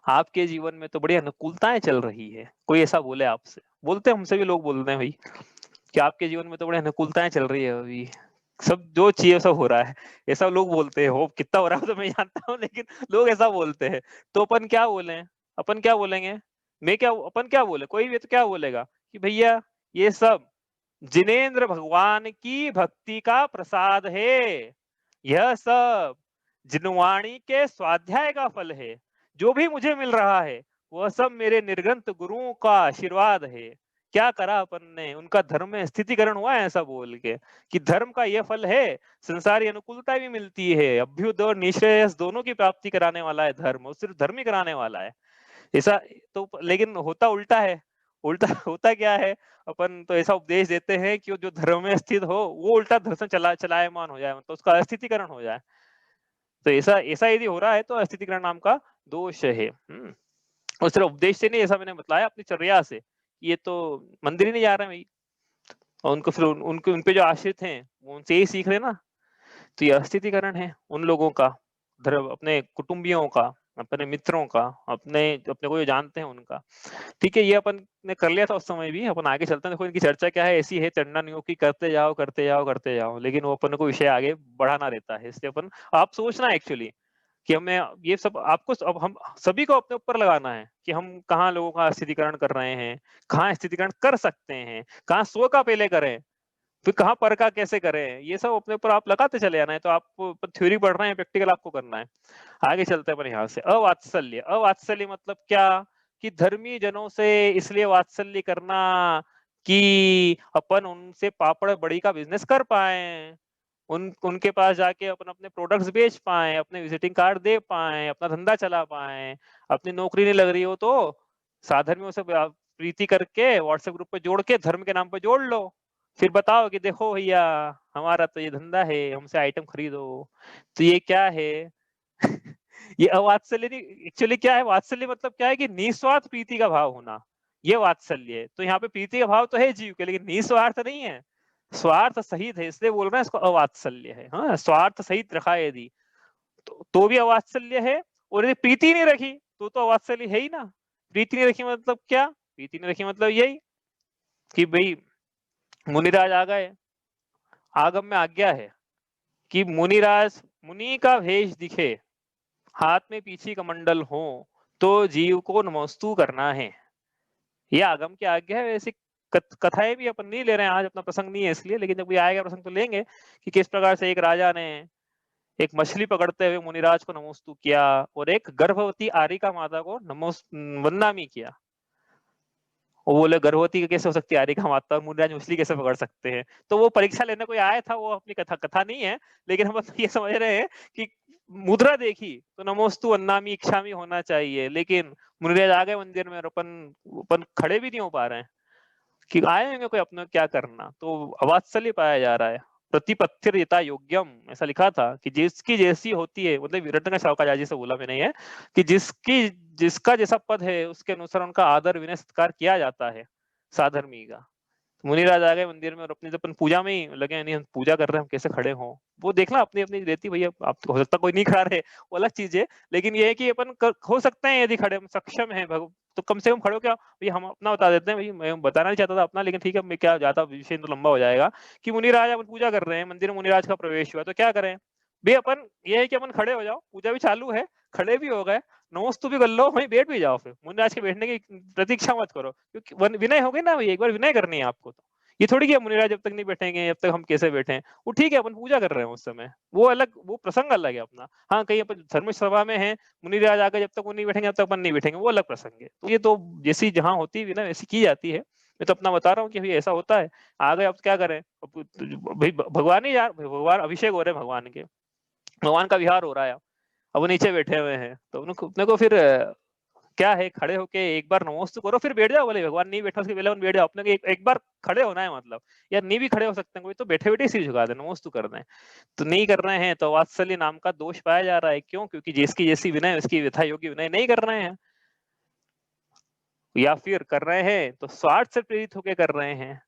आपके जीवन में तो बड़ी अनुकूलताएं चल रही है, कोई ऐसा बोले आपसे, बोलते हैं हमसे भी लोग बोलते हैं भाई कि आपके जीवन में तो बड़ी अनुकूलताएं चल रही है, अभी सब जो चाहिए सब हो रहा है, ऐसा लोग बोलते हैं। हो कितना हो रहा है तो मैं जानता हूँ, लेकिन लोग ऐसा बोलते हैं। तो अपन क्या बोले, अपन क्या बोलेंगे, मैं क्या, अपन क्या बोले, कोई भी तो क्या बोलेगा कि भैया ये सब जिनेंद्र भगवान की भक्ति का प्रसाद है, यह सब जिनवाणी के स्वाध्याय का फल है, जो भी मुझे मिल रहा है वह सब मेरे निर्ग्रंथ गुरुओं का आशीर्वाद है। क्या करा अपन ने, उनका धर्म में स्थितिकरण हुआ है ऐसा बोल के कि धर्म का यह फल है, संसारी अनुकूलता भी मिलती है, अभ्युदय और निश्रेयस दोनों की प्राप्ति कराने वाला है धर्म, और सिर्फ धर्म ही कराने वाला है ऐसा। तो लेकिन होता उल्टा है, उल्टा होता क्या है, अपन तो ऐसा उपदेश देते हैं कि जो धर्म में स्थित हो वो उल्टा धर्म चलायमान हो जाए, मतलब उसका अस्थितिकरण हो जाए। तो ऐसा ऐसा यदि हो रहा है तो अस्थितिकरण नाम का दोष है। और सिर्फ उपदेश से नहीं, ऐसा मैंने बताया अपनी चर्या से, ये तो मंदिर ही नहीं जा रहे भाई, और उनको फिर उनके उनपे जो आश्रित हैं वो उनसे ही सीख रहे ना। तो ये अस्थितिकरण है उन लोगों का, धर्म अपने कुटुंबियों का, अपने मित्रों का, अपने अपने को जो जानते हैं उनका। ठीक है, ये अपन ने कर लिया था उस समय भी, अपन आगे चलते हैं। देखो इनकी चर्चा क्या है, ऐसी है चंडा नियोग की, करते जाओ करते जाओ करते जाओ, लेकिन वो अपन को विषय आगे बढ़ाना रहता है। इसलिए अपन आप सोचना एक्चुअली कि हमें ये सब आपको अब हम सभी को अपने ऊपर लगाना है कि हम कहाँ लोगों का स्थितिकरण कर रहे हैं, कहाँ स्थितिकरण कर सकते हैं, कहाँ स्व का पहले करें, फिर कहाँ पर का कैसे करें, ये सब अपने ऊपर आप लगाते चले जाना है। तो आप थ्योरी पढ़ रहे हैं, प्रैक्टिकल आपको करना है। आगे चलते हैं अपन यहाँ से। अवात्सल्य, अवात्सल्य मतलब क्या, कि धर्मी जनों से इसलिए वात्सल्य करना कि अपन उनसे पापड़ बड़ी का बिजनेस कर पाए, उनके पास जाके अपन अपने प्रोडक्ट्स बेच पाए, अपने विजिटिंग कार्ड दे पाए, अपना धंधा चला पाए। अपनी नौकरी नहीं लग रही हो तो साधर्मियों से प्रीति करके व्हाट्सएप ग्रुप पे जोड़ के धर्म के नाम पे जोड़ लो, फिर बताओ कि देखो भैया हमारा तो ये धंधा है, हमसे आइटम खरीदो। तो ये क्या है ये अवात्सल्य नहीं, एक्चुअली क्या है, वात्सल्य मतलब क्या है कि निस्वार्थ प्रीति का भाव होना, ये वात्सल्य है। तो यहाँ पे प्रीति का भाव तो है जीव के, लेकिन निस्वार्थ नहीं है, स्वार्थ सहित है, इसलिए बोल रहे हैं इसको अवात्सल्य है। हाँ, स्वार्थ सहित रखा है यदि तो भी अवात्सल्य है, और यदि प्रीति नहीं रखी तो अवात्सल्य है ही ना। प्रीति नहीं रखी मतलब क्या, प्रीति नहीं रखी मतलब यही कि भाई मुनिराज आ गए, आगम में आज्ञा है कि मुनिराज मुनि का भेष दिखे, हाथ में पीछे कमंडल हो, तो जीव को नमस्तु करना है, ये आगम की आज्ञा है। वैसे कथाएं भी अपन नहीं ले रहे हैं आज, अपना प्रसंग नहीं है इसलिए, लेकिन जब भी आएगा प्रसंग तो लेंगे कि किस प्रकार से एक राजा ने एक मछली पकड़ते हुए मुनिराज को नमोस्तु किया और एक गर्भवती आरिका माता को वंदनामी किया। वो बोले गर्भवती कैसे हो सकती है आरिका माता और मुनिराज मछली कैसे पकड़ सकते हैं। तो वो परीक्षा लेने कोई आया था, वो अपनी कथा नहीं है, लेकिन हम ये समझ रहे हैं कि मुद्रा देखी तो नमोस्तु वंदनामी इच्छामी होना चाहिए, लेकिन मुनिराज आ गए मंदिर में और अपन खड़े भी नहीं हो पा रहे हैं कि आए होंगे कोई अपना क्या करना। तो अवात्सल्य पाया जा रहा है। प्रतिपत्तिर यथा योग्यम ऐसा लिखा था कि जिसकी जैसी होती है, मतलब विरट का शौकाचार्य से बोला मैंने ये कि जिसका जैसा पद है उसके अनुसार उनका आदर विनय सत्कार किया जाता है साधर्मी का। मुनिराज आ गए मंदिर में और अपनी अपन पूजा में ही लगे, नहीं हम पूजा कर रहे हैं, हम कैसे खड़े हों, वो देखना अपनी अपनी रहती। भैया आप हो सकता कोई नहीं खड़ा रहे, वो अलग चीज है, लेकिन ये है कि अपन हो सकते हैं यदि खड़े सक्षम है तो कम से कम खड़ो। क्या भैया हम अपना बता देते हैं, भाई मैं बताना नहीं चाहता था अपना, लेकिन ठीक है मैं क्या जाता विषय तो लंबा हो जाएगा कि मुनिराज अपन पूजा कर रहे हैं, मंदिर में मुनिराज का प्रवेश हुआ तो क्या करें भाई अपन, ये है कि अपन खड़े हो जाओ, पूजा भी चालू है, खड़े भी हो गए, नमोस्तु भी कर लो, वहीं बैठ भी जाओ, फिर मुनिराज के बैठने की प्रतीक्षा मत करो, क्योंकि विनय हो गई ना भाई, एक बार विनय करनी है आपको। तो ये थोड़ी कि मुनिराज जब तक नहीं बैठेंगे जब तक हम कैसे बैठे, वो ठीक है अपन पूजा कर रहे हैं उस समय, वो अलग, वो प्रसंग अलग है अपना। हाँ कहीं अपन धर्म सभा में है, मुनिराज आकर जब तक वो नहीं बैठेंगे जब तक अपन नहीं बैठेंगे, वो अलग प्रसंग है। तो ये तो जैसी जहाँ होती है ना वैसी की जाती है। मैं तो अपना बता रहा हूँ कि भाई ऐसा होता है। आ गए अब क्या करें, भाई भगवान ही यार, भगवान अभिषेक हो रहे हैं भगवान के, भगवान का विहार हो रहा है, अब वो नीचे बैठे हुए हैं, तो अपने को फिर क्या है, खड़े होके एक बार नमोस्तु करो फिर बैठ जाओ। बोले भगवान नहीं बैठा उसके पहले बैठ जाओ, अपने को एक बार खड़े होना है, मतलब यार नहीं भी खड़े हो सकते हैं कोई, तो बैठे बैठे सिर झुका दे, नमोस्तु कर रहे हैं तो नहीं कर रहे हैं, तो वात्सल्य नाम का दोष पाया जा रहा है। क्यों? क्योंकि जिसकी जैसी विनय उसकी यथा योग्य विनय नहीं कर रहे हैं, या फिर कर रहे हैं तो स्वार्थ से प्रेरित होकर कर रहे हैं,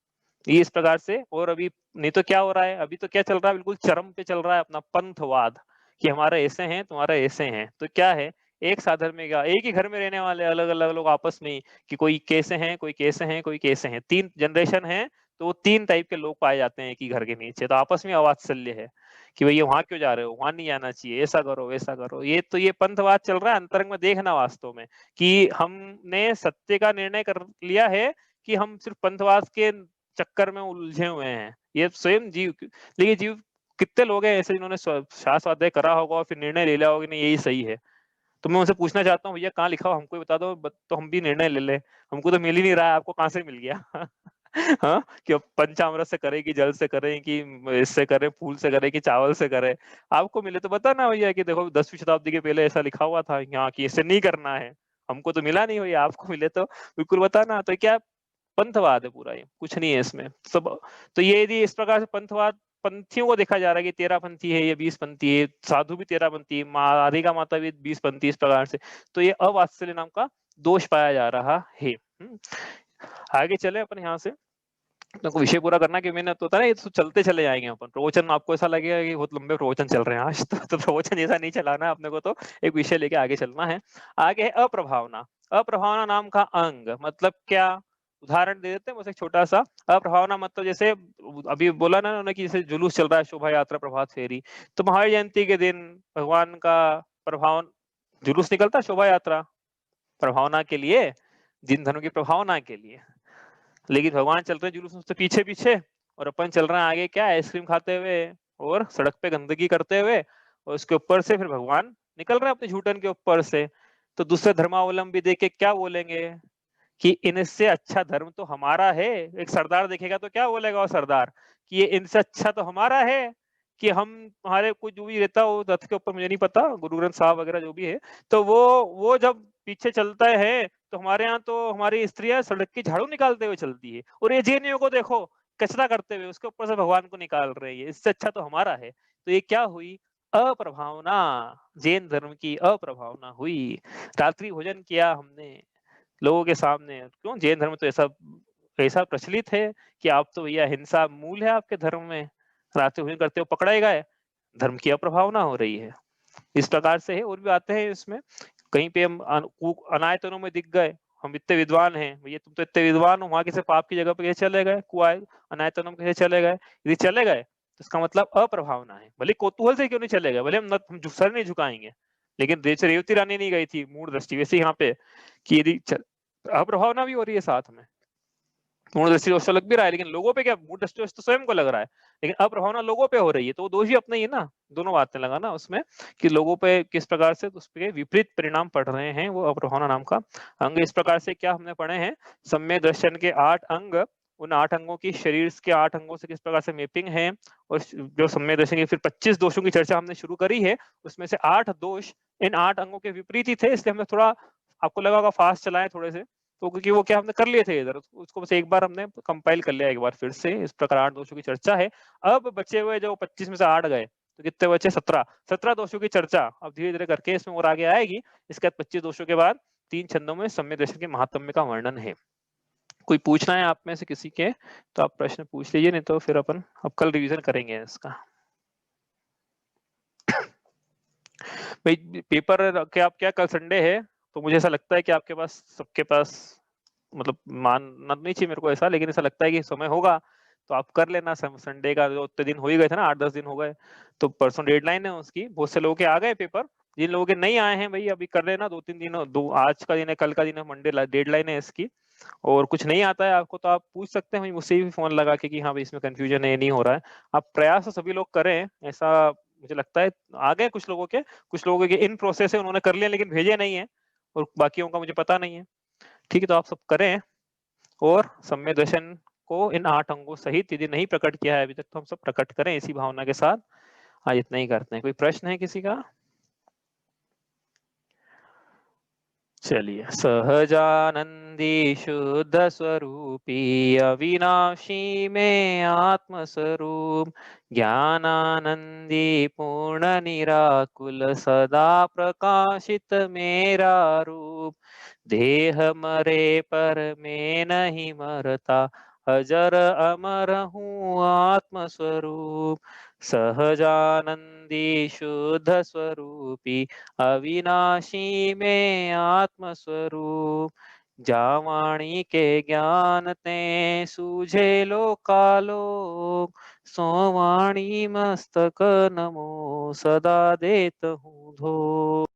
ये इस प्रकार से। और अभी नहीं तो क्या हो रहा है, अभी तो क्या चल रहा है, बिल्कुल चरम पे चल रहा है अपना पंथवाद, कि हमारे ऐसे हैं तुम्हारा ऐसे हैं। तो क्या है, एक साधन में क्या, एक ही घर में रहने वाले अलग अलग लोग आपस में कि कोई कैसे हैं, कोई कैसे हैं, कोई कैसे हैं, 3 जनरेशन है, तो वो 3 टाइप के लोग पाए जाते हैं एक ही घर के नीचे। तो आपस में अवात्सल्य है कि भैया वहां क्यों जा रहे हो, वहां नहीं जाना चाहिए, ऐसा करो वैसा करो। ये तो ये पंथवाद चल रहा है अंतरंग में, देखना वास्तव में कि हमने सत्य का निर्णय कर लिया है कि हम सिर्फ पंथवाद के चक्कर में उलझे हुए हैं, ये स्वयं जीव। लेकिन जीव कितने लोग हैं ऐसे जिन्होंने शास्त्राध्याय करा होगा और फिर निर्णय ले लिया होगा नहीं यही सही है। तो मैं उनसे पूछना चाहता हूँ भैया कहाँ लिखा हो, हमको बता दो, तो हम भी निर्णय ले ले, हमको तो मिल ही नहीं रहा है, आपको कहाँ से मिल गया? हाँ कि पंचामृत से करें कि जल से करें कि इससे करें, फूल से करें कि चावल से करें, आपको मिले तो बताना भैया कि देखो 10वीं शताब्दी के पहले ऐसा लिखा हुआ था यहाँ कि ऐसे नहीं करना है, हमको तो मिला नहीं भैया, आपको मिले तो बिल्कुल बताना। तो क्या पंथवाद है पूरा, ये कुछ नहीं है इसमें सब। तो ये यदि इस प्रकार से पंथवाद, पंथियों को देखा जा रहा है कि 13 पंथी है, ये 20 पंथी है, साधु भी 13 पंथी है, राधिका माता भी 20 पंथी, इस प्रकार से। तो ये अवात्सल्य नाम का दोष पाया जा रहा है। आगे चले अपन यहाँ से, तो विषय पूरा करना कि मैंने तो ना ये तो चलते चले जाएंगे अपन। प्रवचन आपको ऐसा लगेगा कि बहुत लंबे प्रवचन चल रहे हैं आज, तो प्रवचन ऐसा नहीं चलाना अपने को, तो एक विषय लेके आगे चलना है। आगे है अप्रभावना। अप्रभावना नाम का अंग मतलब क्या, उदाहरण दे देते हैं बस एक छोटा सा। अप्रभावना मतलब जैसे अभी बोला ना उन्होंने कि जैसे जुलूस चल रहा है, शोभा यात्रा, प्रभात फेरी, तो महावीर जयंती के दिन भगवान का प्रभाव जुलूस निकलता, शोभा यात्रा प्रभावना के लिए, जिन धर्म की प्रभावना के लिए। लेकिन भगवान चल रहे जुलूस से पीछे पीछे और अपन चल रहे हैं आगे क्या, आइसक्रीम खाते हुए और सड़क पे गंदगी करते हुए, और उसके ऊपर से फिर भगवान निकल रहे हैं अपने झूठन के ऊपर से। तो दूसरे धर्मावलंबी देख के क्या बोलेंगे कि इनसे अच्छा धर्म तो हमारा है। एक सरदार देखेगा तो क्या बोलेगा वो सरदार कि ये इनसे अच्छा तो हमारा है, कि हम हमारे कोई जो भी रहता हो रथ के ऊपर, मुझे नहीं पता, गुरु ग्रंथ साहब वगैरह जो भी है, तो वो जब पीछे चलता है तो हमारे यहाँ तो हमारी स्त्रियां सड़क की झाड़ू निकालते हुए चलती है, और ये जैनियों को देखो कचरा करते हुए उसके ऊपर से भगवान को निकाल रहे हैं, इससे अच्छा तो हमारा है। तो ये क्या हुई, अप्रभावना, जैन धर्म की अप्रभावना हुई। रात्रि भोजन किया हमने लोगों के सामने, क्यों, जैन धर्म तो ऐसा ऐसा प्रचलित है कि आप तो भैया हिंसा मूल है आपके धर्म में, रात्रि भोजन करते हो पकड़ाए गए, धर्म की अप्रभावना हो रही है। इस प्रकार से है, और भी आते हैं इसमें। कहीं पे हम अनायतनों में दिख गए, हम इतने विद्वान हैं, भैया तुम तो इतने विद्वान हो, वहां किसी पाप की जगह पे कैसे चले गए, कुआए अनायतनों में कैसे चले गए, यदि चले गए तो इसका मतलब अप्रभावना है। भले कौतूहल से क्यों नहीं चले गए, भले हम सर नहीं झुकाएंगे, लेकिन जैसे रेवती रानी नहीं गई थी मूड दृष्टि, वैसे यहाँ पे कि यदि अप्रभावना भी हो रही है साथ में। मूल दृष्टि दोष तो लग भी रहा है, लेकिन लोगों पे क्या, मूल दृष्टि दोष तो स्वयं को लग रहा है, लेकिन अप्रभावना लोगों पे हो रही है, तो वो दोष भी अपना ही है ना। दोनों बातें लगाना उसमें कि लोगों पे किस प्रकार से उस पे विपरीत परिणाम पड़ रहे हैं, वो अप्रभावना नाम का अंग। इस प्रकार से क्या हमने पढ़े हैं, सम्यक दर्शन के 8 अंग, उन 8 अंगों की शरीर के 8 अंगों से किस प्रकार से मैपिंग है, और जो सम्यक दर्शन के फिर 25 दोषों की चर्चा हमने शुरू करी है, उसमें से 8 दोष इन 8 अंगों के विपरीत ही थे, इसलिए हमने थोड़ा, आपको लगा होगा फास्ट चलाए थोड़े से, तो क्योंकि वो क्या हमने कर लिए थे इधर, उसको बस एक बार हमने कंपाइल कर लिया एक बार फिर से। इस प्रकार 8 दोषों की चर्चा है। अब बचे हुए जो 25 में से 8 गए, तो कितने बचे, 17 दोषों की चर्चा अब धीरे धीरे करके इसमें और आगे आएगी। इसके बाद 25 दोषों के बाद 3 छंदों में सम्यक दर्शन के महात्म्य का वर्णन है। कोई पूछना है आप में से किसी के, तो आप प्रश्न पूछ लीजिए, नहीं तो फिर अपन अब कल रिवीजन करेंगे इसका। भाई पेपर के आप क्या, कल संडे है, तो मुझे ऐसा लगता है कि आपके पास, सबके पास, मतलब मानना नहीं चाहिए मेरे को ऐसा, लेकिन ऐसा लगता है कि समय होगा, तो आप कर लेना। संडे का जो उतने दिन हो ही गए थे ना, 8-10 दिन हो गए, तो परसों डेडलाइन है उसकी। बहुत से लोगों के आ गए पेपर, जिन लोगों के नहीं आए हैं भाई अभी कर लेना, 2-3 दिन, आज का दिन है, कल का दिन है, मंडे डेडलाइन है इसकी। और कुछ नहीं आता है आपको तो आप पूछ सकते हैं मुझसे भी फोन लगा के कि हाँ भाई इसमें कंफ्यूजन है, नहीं हो रहा है। आप प्रयास तो सभी लोग करें, ऐसा मुझे लगता है। आ गए कुछ लोगों के इन प्रोसेस है, उन्होंने कर लिया लेकिन भेजे नहीं है, और बाकियों का मुझे पता नहीं है। ठीक है, तो आप सब करें, और सम्यक दर्शन को इन 8 अंगों सहित यदि नहीं प्रकट किया है अभी तक, तो हम सब प्रकट करें इसी भावना के साथ। आज इतना ही करते हैं। कोई प्रश्न है किसी का? चलिए। सहजानंदी शुद्ध स्वरूपी अविनाशी में आत्म स्वरूप, ज्ञानानंदी पूर्ण निराकुल सदा प्रकाशित मेरा रूप, देह मरे पर मैं नहीं मरता, अजर अमर हूँ आत्म स्वरूप। सहजानंदी शुद्ध स्वरूपी अविनाशी में आत्म स्वरूप, जावाणी के ज्ञान ते सूझे लोकालोक, सोवाणी मस्तक नमो सदा देत हूँ धो।